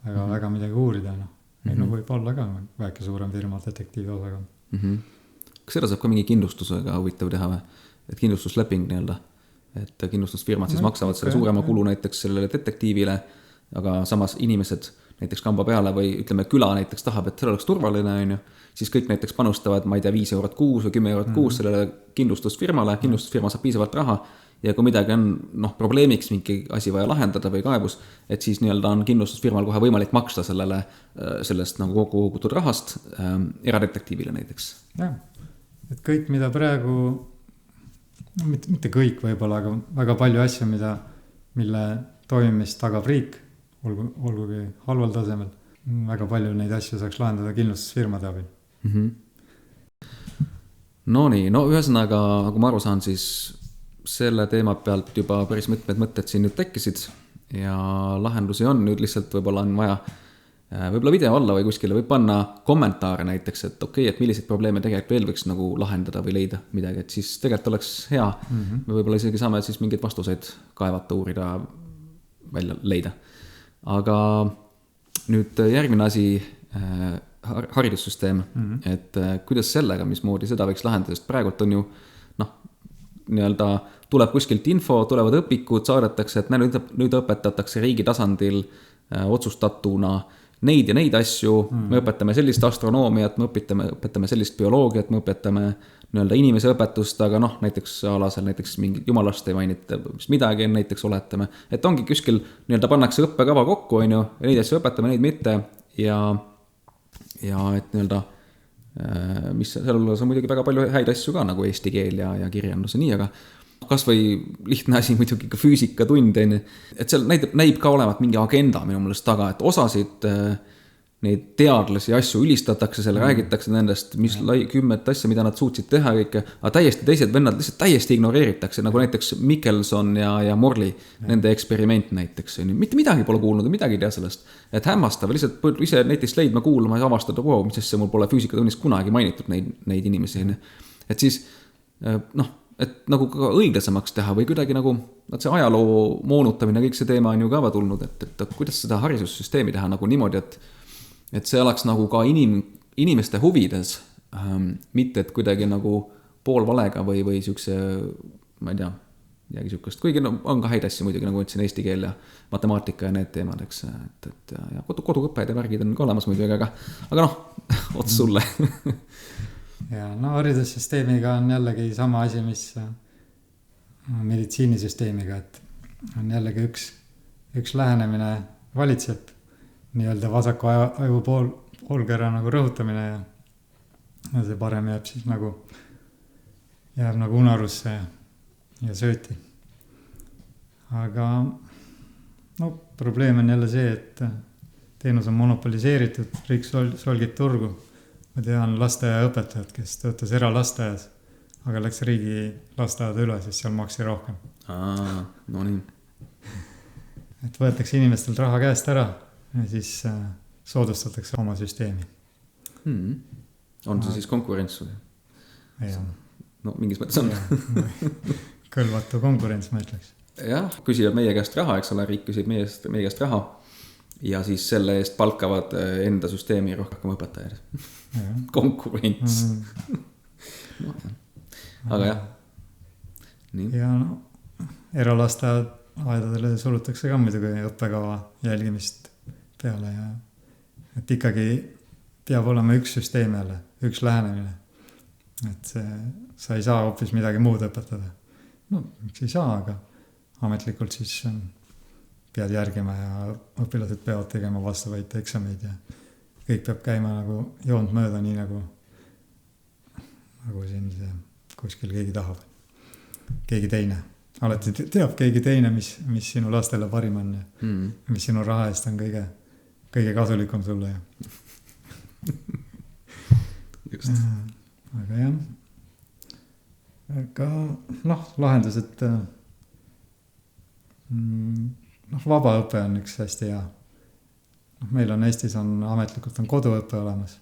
väga midagi uurida. Meil võib olla ka väike suurem firma detektiivi osaga. Kas seda saab ka mingi kindlustusega huvitav teha või? Et kindlustusleping nii-öelda, et kindlustusfirmad siis maksavad selle suurema kulu näiteks sellele detektiivile, aga samas inimesed näiteks kamba peale või ütleme küla näiteks tahab, et see oleks turvaline, on ju, siis kõik näiteks panustavad, ma ei tea, 5 eurot kuus või 10 eurot kuus sellele kindlustusfirmale, kindlustusfirma saab piisavalt raha ja kui midagi on probleemiks mingi asi vaja lahendada või kaebus, et siis nii-öelda on kindlustusfirmal kohe võimalik maksta sellest nagu kogu kogutud rahast eradetektiivile näiteks. Jah, et kõik, mida praegu, mitte kõik võib-olla, aga väga palju asju, mille toimimist tagab riik, olgugi halval tasemel. Väga palju neid asju saaks lahendada kindlustusfirmade abil. No nii, ühesõnaga, nagu ma aru saan, siis selle teema pealt juba päris mitmed mõtted siin nüüd tekkisid ja lahendusi on nüüd lihtsalt võib-olla on vaja võib-olla video alla või kuskile võib panna kommentaare näiteks, et okei, et milliseid probleeme tegelikult veel võiks nagu lahendada või leida midagi, et siis tegelikult oleks hea. Me võib-olla isegi saame siis mingeid vastuseid kaevata, uurida, välja leida. Aga nüüd järgmine asi, haridussüsteem, et kuidas sellega, mismoodi seda võiks lahendada, sest praegult on ju nii-öelda tuleb kuskilt info, tulevad õpikud, saadetakse, et nüüd õpetatakse riigi tasandil otsustatuna neid ja neid asju, me õpetame sellist astronoomiat, me õpetame sellist bioloogiat, me õpetame nii-öelda inimese õpetust, aga noh, näiteks alasel näiteks mingit jumalast ei mainita, mis midagi näiteks oletame. Et ongi kuskil nii-öelda pannakse õppekava kokku, on ju, ja neid asju õpetame, neid mitte ja et nii-öelda mis seal on muidugi väga palju häid asju ka nagu eesti keel ja kirjandus ja nii, aga kas või lihtne asi muidugi ka füüsikatund, et seal näib ka olevat mingi agenda minu meelest taga, et osasid neid teadlasi asju ülistatakse, seal räägitakse nendest, mis 10 asja, mida nad suutsid teha kõike, aga täiesti teised vennad lihtsalt täiesti ignoreeritakse, nagu näiteks Michelson ja Morley, nende eksperiment näiteks. Mitte midagi pole kuulnud ja midagi ei tea sellest. Et hämmastav, lihtsalt ise netist leidma kuulama ja avastada, wow, mis see mul pole füüsikatunnis kunagi mainitud neid inimesi. Et siis, et nagu ka õiglasemaks teha või kuidagi nagu, see ajaloo moonutamine, kõik see teema on ju ka tulnud, et kuidas seda haridussüsteemi teha nagu niimoodi, et see oleks nagu ka inimeste huvides, mitte et kuidagi nagu poolvalega või siukse, ma ei tea, midagi siukest, kuigi on ka häid asju muidugi, nagu ütlesin, eesti keel ja matemaatika ja need teemad, eks, et ja koduõpped ja värgid on ka olemas muidugi, aga noh, ots sulle. Ja haridussüsteemiga on jällegi sama asi, mis meditsiinisüsteemiga, et on jällegi üks lähenemine valitseb, nii-öelda vasaku aju poolkera nagu rõhutamine ja see parem jääb siis jääb nagu unarusse ja sööti. Aga probleem on jälle see, et teenus on monopoliseeritud, riik solgib turgu. Ma tean lasteaiaõpetajad, kes töötas eralasteaias, aga läks riigi lasteaeda üle, siis seal maksti rohkem. No nii. Et võetakse inimestelt raha käest ära ja siis soodustatakse oma süsteemi. On see siis konkurents või? Ja. No mingis mõttes on. Kõlvatu konkurents, ma ütleks. Jah, küsivad meie käest raha, eks ole, riik küsib meie käest raha ja siis selle eest palkavad enda süsteemi rohkem õpetajad. Konkurents. Aga jah. Nii. Ja eralasteaedadele sulutakse ka muidugi õppekava jälgimist peale ja et ikkagi peab olema üks süsteem jälle, üks lähenemine. Et sa ei saa hoopis midagi muud õpetada. Miks ei saa, aga ametlikult siis pead järgima ja õpilased peavad tegema vastavaid eksameid ja kõik peab käima nagu joont mööda, nii nagu siin kuskil keegi tahab. Keegi teine. Alati teab keegi teine, mis sinu lastele parim on ja mis sinu raha eest on kõige kasulikum sulle. Just. Aga jah. Aga lahendused, vaba õpe on üks hästi hea. Meil on Eestis ametlikult koduõpe olemas.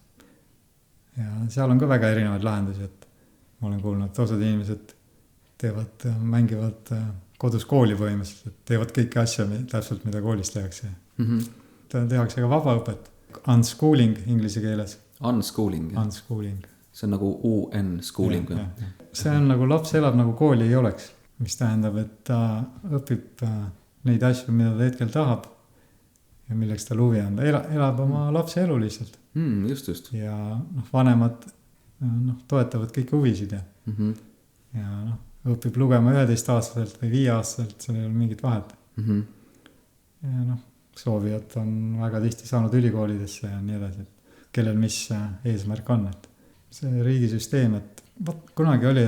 Ja seal on ka väga erinevaid lahendusi, et ma olen kuulnud, et osad inimesed mängivad kodus kooli põhimõtteliselt, et teevad kõiki asja täpselt, mida koolis tehakse. Tehakse ka vabaõpet. Unschooling inglise keeles. Unschooling. See on nagu UN-schooling. See on nagu laps elab nagu kooli ei oleks, mis tähendab, et ta õpib neid asju, mida ta hetkel tahab ja milleks ta huvi on. Ta elab oma lapse elu lihtsalt. Just. Ja vanemad toetavad kõiki huvisid ja õpib lugema 11-aastaselt või 5-aastaselt, seal ei ole mingit vahet. Ja soovijad on väga tihti saanud ülikoolidesse ja nii edasi, et kellel mis eesmärk on. Et see riigisüsteem, et kunagi oli,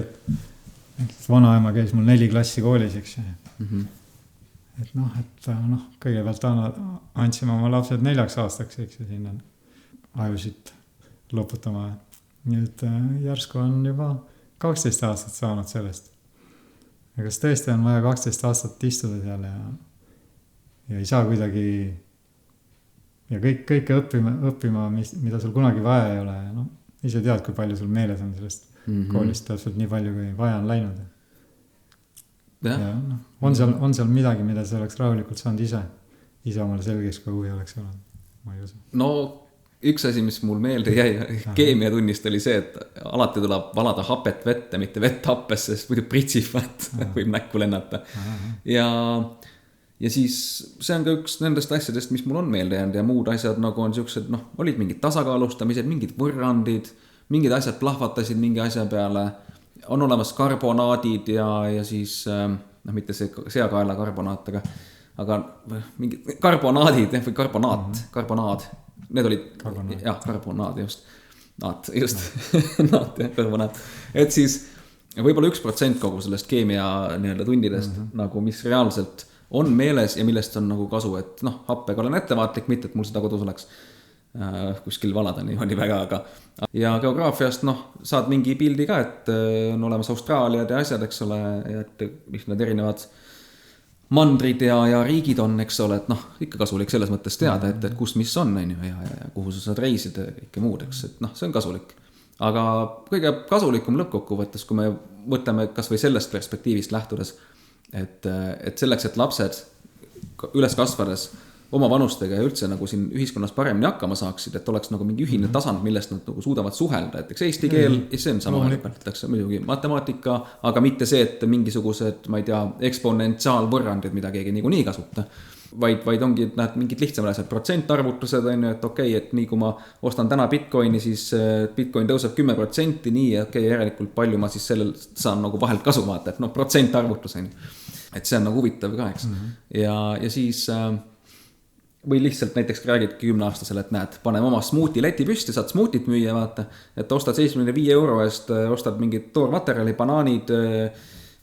et vanaema käis mul 4 klassi koolis, eks. Et kõigepealt andsime oma lapsed 4 aastaks, eks, ja sinna ajusid loputama. Nüüd järsku on juba 12 aastat saanud sellest. Ja kas tõesti on vaja 12 aastat istuda seal ja ei saa kuidagi ja kõike õppima, mida sul kunagi vaja ei ole. Ise tead, kui palju sul meeles on sellest koolist täpselt nii palju, kui vaja on läinud. Ja, on seal midagi, mida sa oleks rahulikult saanud ise omale selgeks, kui huvi oleks olnud? Ma ei usu. No üks asi, mis mul meelde jäi keemiatunnist oli see, et alati tuleb valada hapet vette, mitte vett happesse, sest muidu pritsib, võib näkku lennata. Ja siis see on ka üks nendest asjadest, mis mul on meelde jäänud ja muud asjad nagu on siuksed, olid mingid tasakaalustamised, mingid võrrandid, mingid asjad plahvatasid mingi asja peale, on olemas karbonaadid ja siis, mitte see seakaela karbonaat, aga mingid karbonaadid või karbonaad, need olid, karbonaad just, naat, karbonaat, et siis võib-olla 1% kogu sellest keemia tundidest, nagu mis reaalselt on meeles ja millest on nagu kasu, et happega olen ettevaatlik, mitte et mul seda kodus oleks kuskil valada nii väga, aga ja geograafiast saad mingi pildi ka, et on olemas Austraaliad ja asjad, eks ole, ja et mis need erinevad mandrid ja riigid on, eks ole, et ikka kasulik selles mõttes teada, et kus mis on ja kuhu sa saad reisida ja kõike muud, eks, et see on kasulik. Aga kõige kasulikum lõppkokkuvõttes, kui me mõtleme kas või sellest perspektiivist lähtudes, et selleks, et lapsed üles kasvades oma vanustega ja üldse nagu siin ühiskonnas paremini hakkama saaksid, et oleks nagu mingi ühine tasand, millest nad nagu suudavad suhelda, et eks eesti keel, see on sama, õpetatakse muidugi matemaatika, aga mitte see, et mingisugused, ma ei tea, eksponentsiaalvõrrandid, mida keegi niikuinii kasuta, vaid ongi mingid lihtsamad asjad, protsentarvutused on ju, et okei, et nii kui ma ostan täna Bitcoini, siis Bitcoin tõuseb 10%, nii järelikult palju ma siis sellel saan nagu vahelt kasu vaata, et protsentarvutus on ju. Et see on nagu huvitav ka, eks. Ja siis või lihtsalt näiteks räägidki 10-aastasele, et näed, paneme oma smuuti leti püsti, saad smuutit müüa, vaata, et ostad 75 euro eest, ostad mingid toormaterjali, banaanid,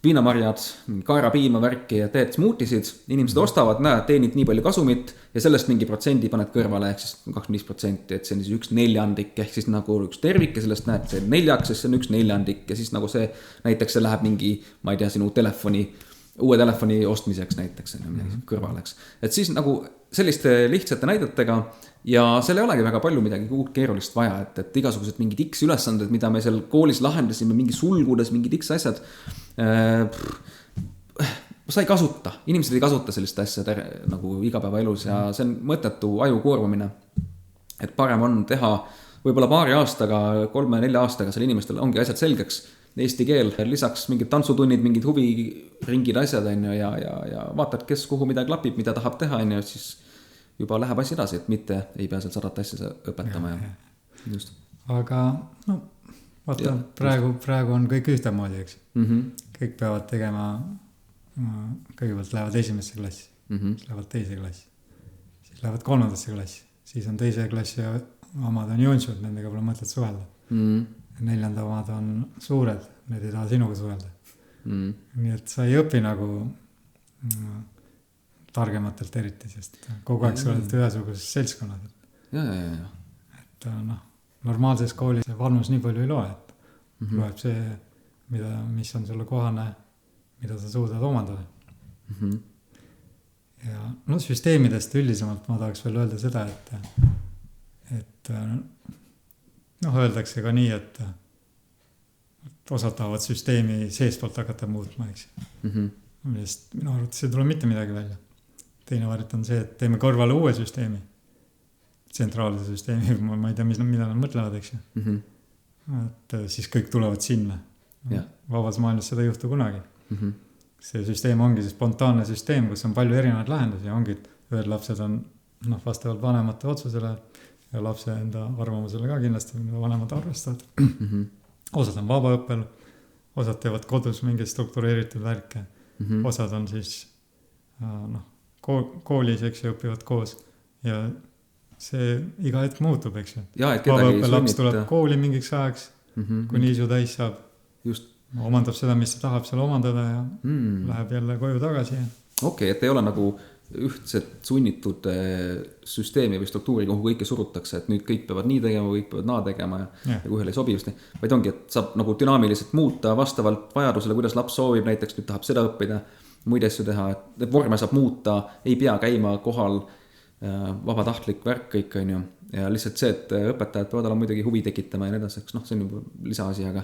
viinamarjad, kaerapiima värki ja teed smuutisid, inimesed ostavad, näed, teenid nii palju kasumit ja sellest mingi protsendi paned kõrvale, ehk siis 25%, et see on siis 1/4, ehk siis nagu üks tervik ja sellest näed see 4, sest see on 1/4 ja siis nagu see, näiteks see läheb mingi, ma ei tea, sinu uue telefoni ostmiseks näiteks kõrvale, eks. Et siis nagu selliste lihtsate näidetega ja seal ei olegi väga palju midagi keerulist vaja, et igasugused mingid X ülesanded, mida me seal koolis lahendasime, mingi sulgudes, mingid X asjad, sa ei kasuta, inimesed ei kasuta sellist asja nagu igapäevaelus ja see on mõttetu aju koormamine, et parem on teha võib-olla paari aastaga, 3-4 aastaga seal inimestel ongi asjad selgeks, eesti keel, lisaks mingid tantsutunnid, mingid huviringid asjad on ju, ja vaatad, kes kuhu mida klapib, mida tahab teha on ju, siis juba läheb asi edasi, et mitte ei pea seal 100 asja õpetama ja just. Aga vaata, praegu on kõik ühtemoodi, eks. Kõik peavad tegema, kõigepealt lähevad esimesse klassi, siis lähevad teise klassi, siis lähevad 3. klassi, siis on teise klassi ja omad on joonsud, nendega pole mõtet suhelda. 4. omad on suured, need ei taha sinuga suhelda. Nii et sa ei õpi nagu targematelt eriti, sest kogu aeg sa oled ühesuguses seltskonnad. Et normaalses koolis vanus nii palju ei loe, et loeb see, mis on sulle kohane, mida sa suudad omandada. Ja süsteemidest üldisemalt ma tahaks veel öelda seda, et öeldakse ka nii, et osad tahavad süsteemi seestpoolt hakata muutma, eks. Millest minu arvates ei tule mitte midagi välja. Teine variant on see, et teeme kõrvale uue süsteemi, tsentraalse süsteemi, ma ei tea, mida nad mõtlevad, eks. Et siis kõik tulevad sinna. Vabas maailmas seda ei juhtu kunagi. See süsteem ongi see spontaanne süsteem, kus on palju erinevaid lahendusi ja ongi, et ühed lapsed on vastavalt vanemate otsusele ja lapse enda arvamusele ka kindlasti, mida vanemad arvestavad. Osad on vabaõppel, osad teevad kodus mingeid struktureeritud värke, osad on siis koolis, eks ju, õpivad koos ja see iga hetk muutub, eks ju. Vabaõppel laps tuleb kooli mingiks ajaks, kui niisu täis saab, omandab seda, mis ta tahab seal omandada ja läheb jälle koju tagasi. Okei, et ei ole nagu ühtset sunnitud süsteemi või struktuuri, kuhu kõike surutakse, et nüüd kõik peavad nii tegema, kõik peavad naa tegema ja kui ühele ei sobi just. Vaid ongi, et saab nagu dünaamiliselt muuta vastavalt vajadusele, kuidas laps soovib, näiteks nüüd tahab seda õppida, muid asju teha, et vorme saab muuta, ei pea käima kohal, vabatahtlik värk kõik on ju, ja lihtsalt see, et õpetajad peavad olla muidugi huvi tekitama ja nedaseks, see on juba lisaasi, aga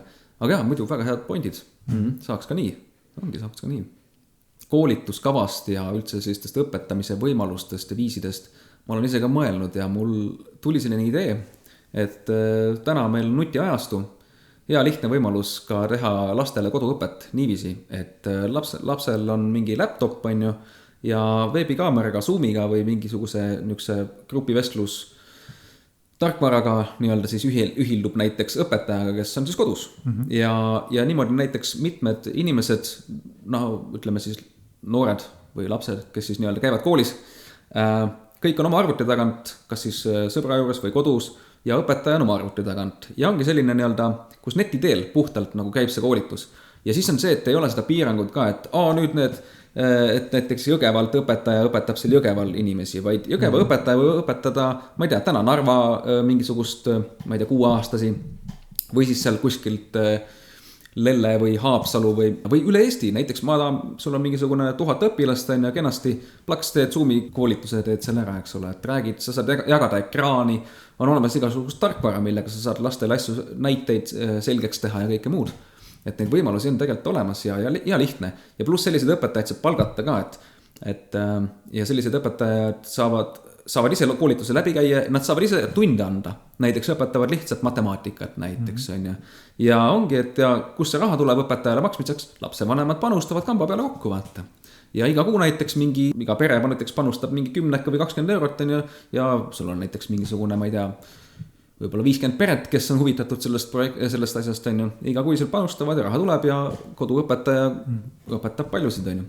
jah, muidu väga head pointid, saaks ka nii, saaks ka nii. Koolituskavast ja üldse sellistest õpetamise võimalustest ja viisidest ma olen ise ka mõelnud ja mul tuli selline idee, et täna meil nutiajastu, hea lihtne võimalus ka teha lastele koduõpet niiviisi, et lapsel on mingi laptop, on ju, ja veebikaameraga, Zoomiga või mingisuguse niisuguse grupivestlus tarkvaraga nii-öelda siis ühildub näiteks õpetajaga, kes on siis kodus. Ja niimoodi näiteks mitmed inimesed, ütleme siis noored või lapsed, kes siis nii-öelda käivad koolis, kõik on oma arvuti tagant, kas siis sõbra juures või kodus ja õpetaja on oma arvuti tagant. Ja ongi selline nii-öelda, kus neti teel puhtalt nagu käib see koolitus. Ja siis on see, et ei ole seda piirangut ka, et nüüd et näiteks Jõgevalt õpetaja õpetab seal Jõgeval inimesi, vaid Jõgeva õpetaja või õpetada, ma ei tea, täna Narva mingisugust, ma ei tea, 6-aastasi või siis seal kuskilt Lelle või Haapsalu või üle Eesti. Näiteks sul on mingisugune 1000 õpilast ja kenasti plaks teed Zoomi koolituse, teed selle ära, eks ole, et räägid, sa saad jagada ekraani, on olemas igasugust tarkvara, millega sa saad lastele asju, näiteid selgeks teha ja kõike muud. Et neid võimalusi on tegelikult olemas ja lihtne. Ja pluss sellised õpetajad saab palgata ka, ja sellised õpetajad saavad ise koolituse läbi käia, nad saavad ise tunde anda. Näiteks õpetavad lihtsalt matemaatikat näiteks, on ju. Ja ongi, et kus see raha tuleb õpetajale maksmiseks, lapsevanemad panustavad kamba peale kokku, vaata. Ja iga kuu näiteks iga pere näiteks panustab mingi 10 või 20 eurot, on ju, ja sul on näiteks mingisugune, ma ei tea, võib-olla 50 peret, kes on huvitatud sellest asjast, on ju. Iga kui seal panustavad ja raha tuleb ja koduõpetaja õpetab paljusid, on ju.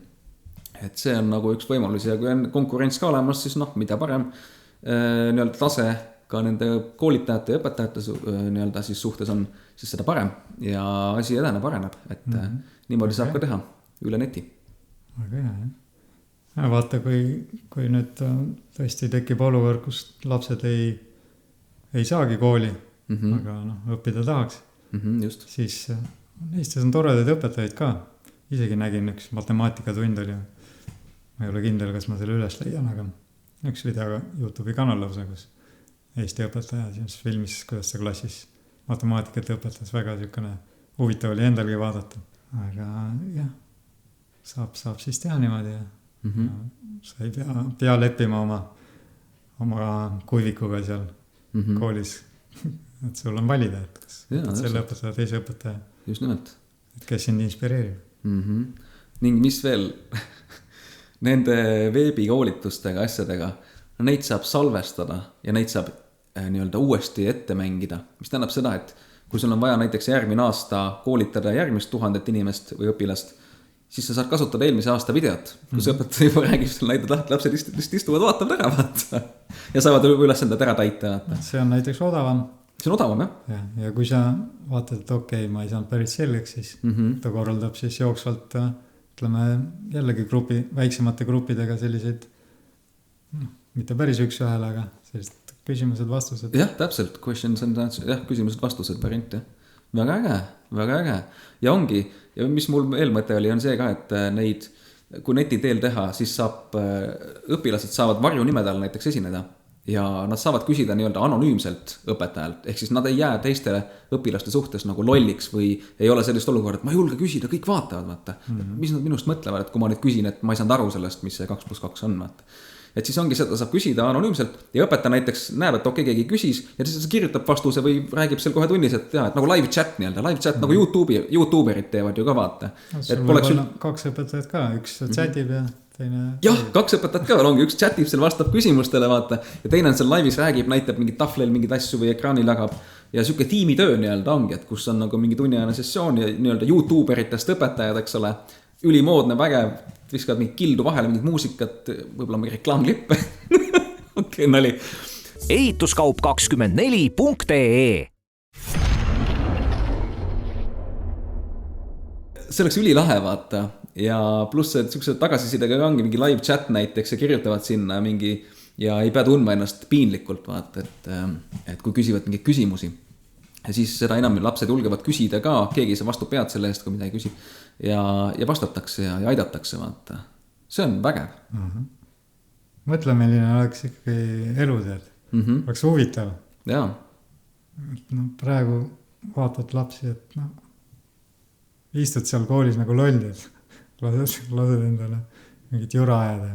Et see on nagu üks võimalus ja kui on konkurents ka olemas, siis mida parem nii-öelda tase ka nende koolitajate ja õpetajate nii-öelda siis suhtes on, siis seda parem ja asi edeneb, areneb, et niimoodi saab ka teha üle neti. Väga hea, jah. Vaata, kui nüüd tõesti tekib olukord, kus lapsed ei saagi kooli, aga õppida tahaks, just. Siis Eestis on toredaid õpetajaid ka. Isegi nägin üks matemaatikatund oli. Ma ei ole kindel, kas ma selle üles leian, aga üks video YouTube'i kanal lausa, kus Eesti õpetaja siis filmis, kuidas ta klassis matemaatikat õpetas, väga niisugune huvitav oli endalgi vaadata. Aga jah, saab siis teha niimoodi ja sa ei pea leppima oma kuivikuga seal koolis, et sul on valida, et kas selle õpetaja, teise õpetaja. Just nimelt. Et kes sind inspireerib. Ning mis veel nende veebikoolitustega, asjadega, neid saab salvestada ja neid saab nii-öelda uuesti ette mängida. Mis tähendab seda, et kui sul on vaja näiteks järgmine aasta koolitada järgmist 1000 inimest või õpilast, siis sa saad kasutada eelmise aasta videot, kus õpetaja juba räägib sul näidata, lapsed istuvad, vaatavad ära, vaata. Ja saavad ülesanded ära täita. See on näiteks odavam. See on odavam, jah. Ja kui sa vaatad, et okei, ma ei saanud päris selgeks, siis ta korraldab siis jooksvalt, ütleme jällegi väiksemate gruppidega selliseid, mitte päris üks-ühel, aga sellised küsimused-vastused. Jah, täpselt, küsimused-vastused variant, jah. Väga äge. Ja ongi, ja mis mul eelmõte oli, on see ka, et neid, kui neti teel teha, siis õpilased saavad varjunimedal näiteks esineda ja nad saavad küsida nii-öelda anonüümselt õpetajalt, ehk siis nad ei jää teistele õpilaste suhtes nagu lolliks või ei ole sellist olukorda, et ma ei julge küsida, kõik vaatavad, vaata. Mis nad minust mõtlevad, et kui ma nüüd küsin, et ma ei saanud aru sellest, mis see 2+2 on, vaata. Et siis ongi seda, saab küsida anonüümselt ja õpetaja näiteks näeb, et keegi küsis ja siis kirjutab vastuse või räägib seal kohe tunnis, et nagu live chat nii-öelda, nagu YouTuberid teevad ju ka, vaata. Sul võib olla 2 õpetajat ka, üks chatib ja teine... Jah, 2 õpetajat ka, ongi üks chatib, seal vastab küsimustele, vaata, ja teine on seal live'is räägib, näitab mingid tahvlil mingid asju või ekraanil jagab ja siuke tiimitöö nii-öelda ongi, et kus on nagu mingi tunniajane sessioon ja nii-öelda YouTuberitest õpetajad, eks ole, ülimoodne, vägev, viskavad mingid kildu vahele, mingid muusikat, võib-olla mingi reklaamlippe. Okei, nali. ehituskaup24.ee See oleks ülilahe, vaata. Ja pluss, et siuksed tagasisidega ongi mingi live chat näiteks ja kirjutavad sinna mingi ja ei pea tundma ennast piinlikult, vaata, et kui küsivad mingeid küsimusi. Ja siis seda enam lapsed julgevad küsida ka, keegi see vastu pead selle eest, kui midagi küsib. Ja vastatakse ja aidatakse, vaata. See on vägev. Mõtle, milline oleks ikkagi eluteed. Oleks huvitav. Jaa. Praegu vaatad lapsi, et istud seal koolis nagu lollid. Lased endale mingit jura ajada.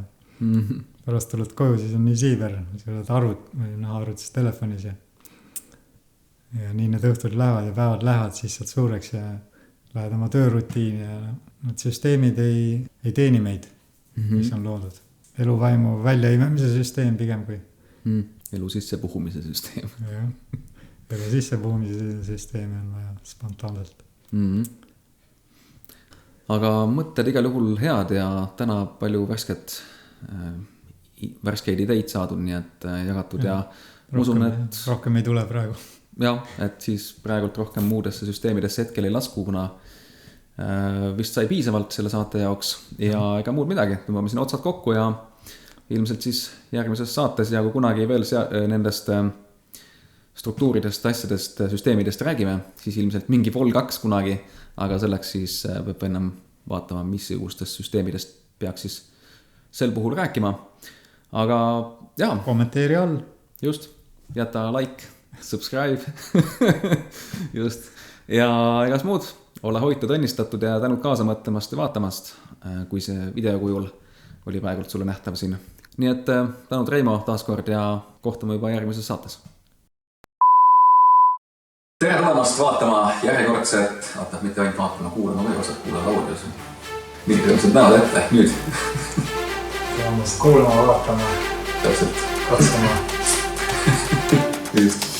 pärast tuled koju, siis on nii siiber, sa oled arvutis telefonis ja nii need õhtud lähevad ja päevad lähevad, siis saad suureks ja lähed oma töörutiini ja need süsteemid ei teeni meid, mis on loodud. Eluvaimu väljaimemise süsteem pigem kui. Elu sissepuhumise süsteem. Elu sissepuhumise süsteemi on vaja spontaanselt. Aga mõtted igal juhul head ja täna palju värskeid ideid saadud, nii et jagatud ja usun, et rohkem ei tule praegu. Jah, et siis praegult rohkem muudesse süsteemidesse hetkel ei lasku, kuna vist sai piisavalt selle saate jaoks ja ega muud midagi. Tõmbame siin otsad kokku ja ilmselt siis järgmises saates ja kui kunagi veel nendest struktuuridest, asjadest, süsteemidest räägime, siis ilmselt mingi Vol 2 kunagi, aga selleks siis peab ennem vaatama, missugustest süsteemidest peaks siis sel puhul rääkima. Aga jah. Kommenteeri all. Just, jäta like, subscribe. Just. Ja egas muud, olla hoitud, õnnistatud ja tänud kaasa mõtlemast ja vaatamast, kui see videokujul oli praegult sulle nähtav siin. Nii et tänud Reimo taaskord ja kohtume juba järgmises saates. Tere tulemast vaatama järjekordset, mitte ainult vaatama, kuulama või osad kuulama audios. Mitte tõmsed näod ette, nüüd. Tulemast kuulama, vaatama. Täpselt. Katsuma. Just.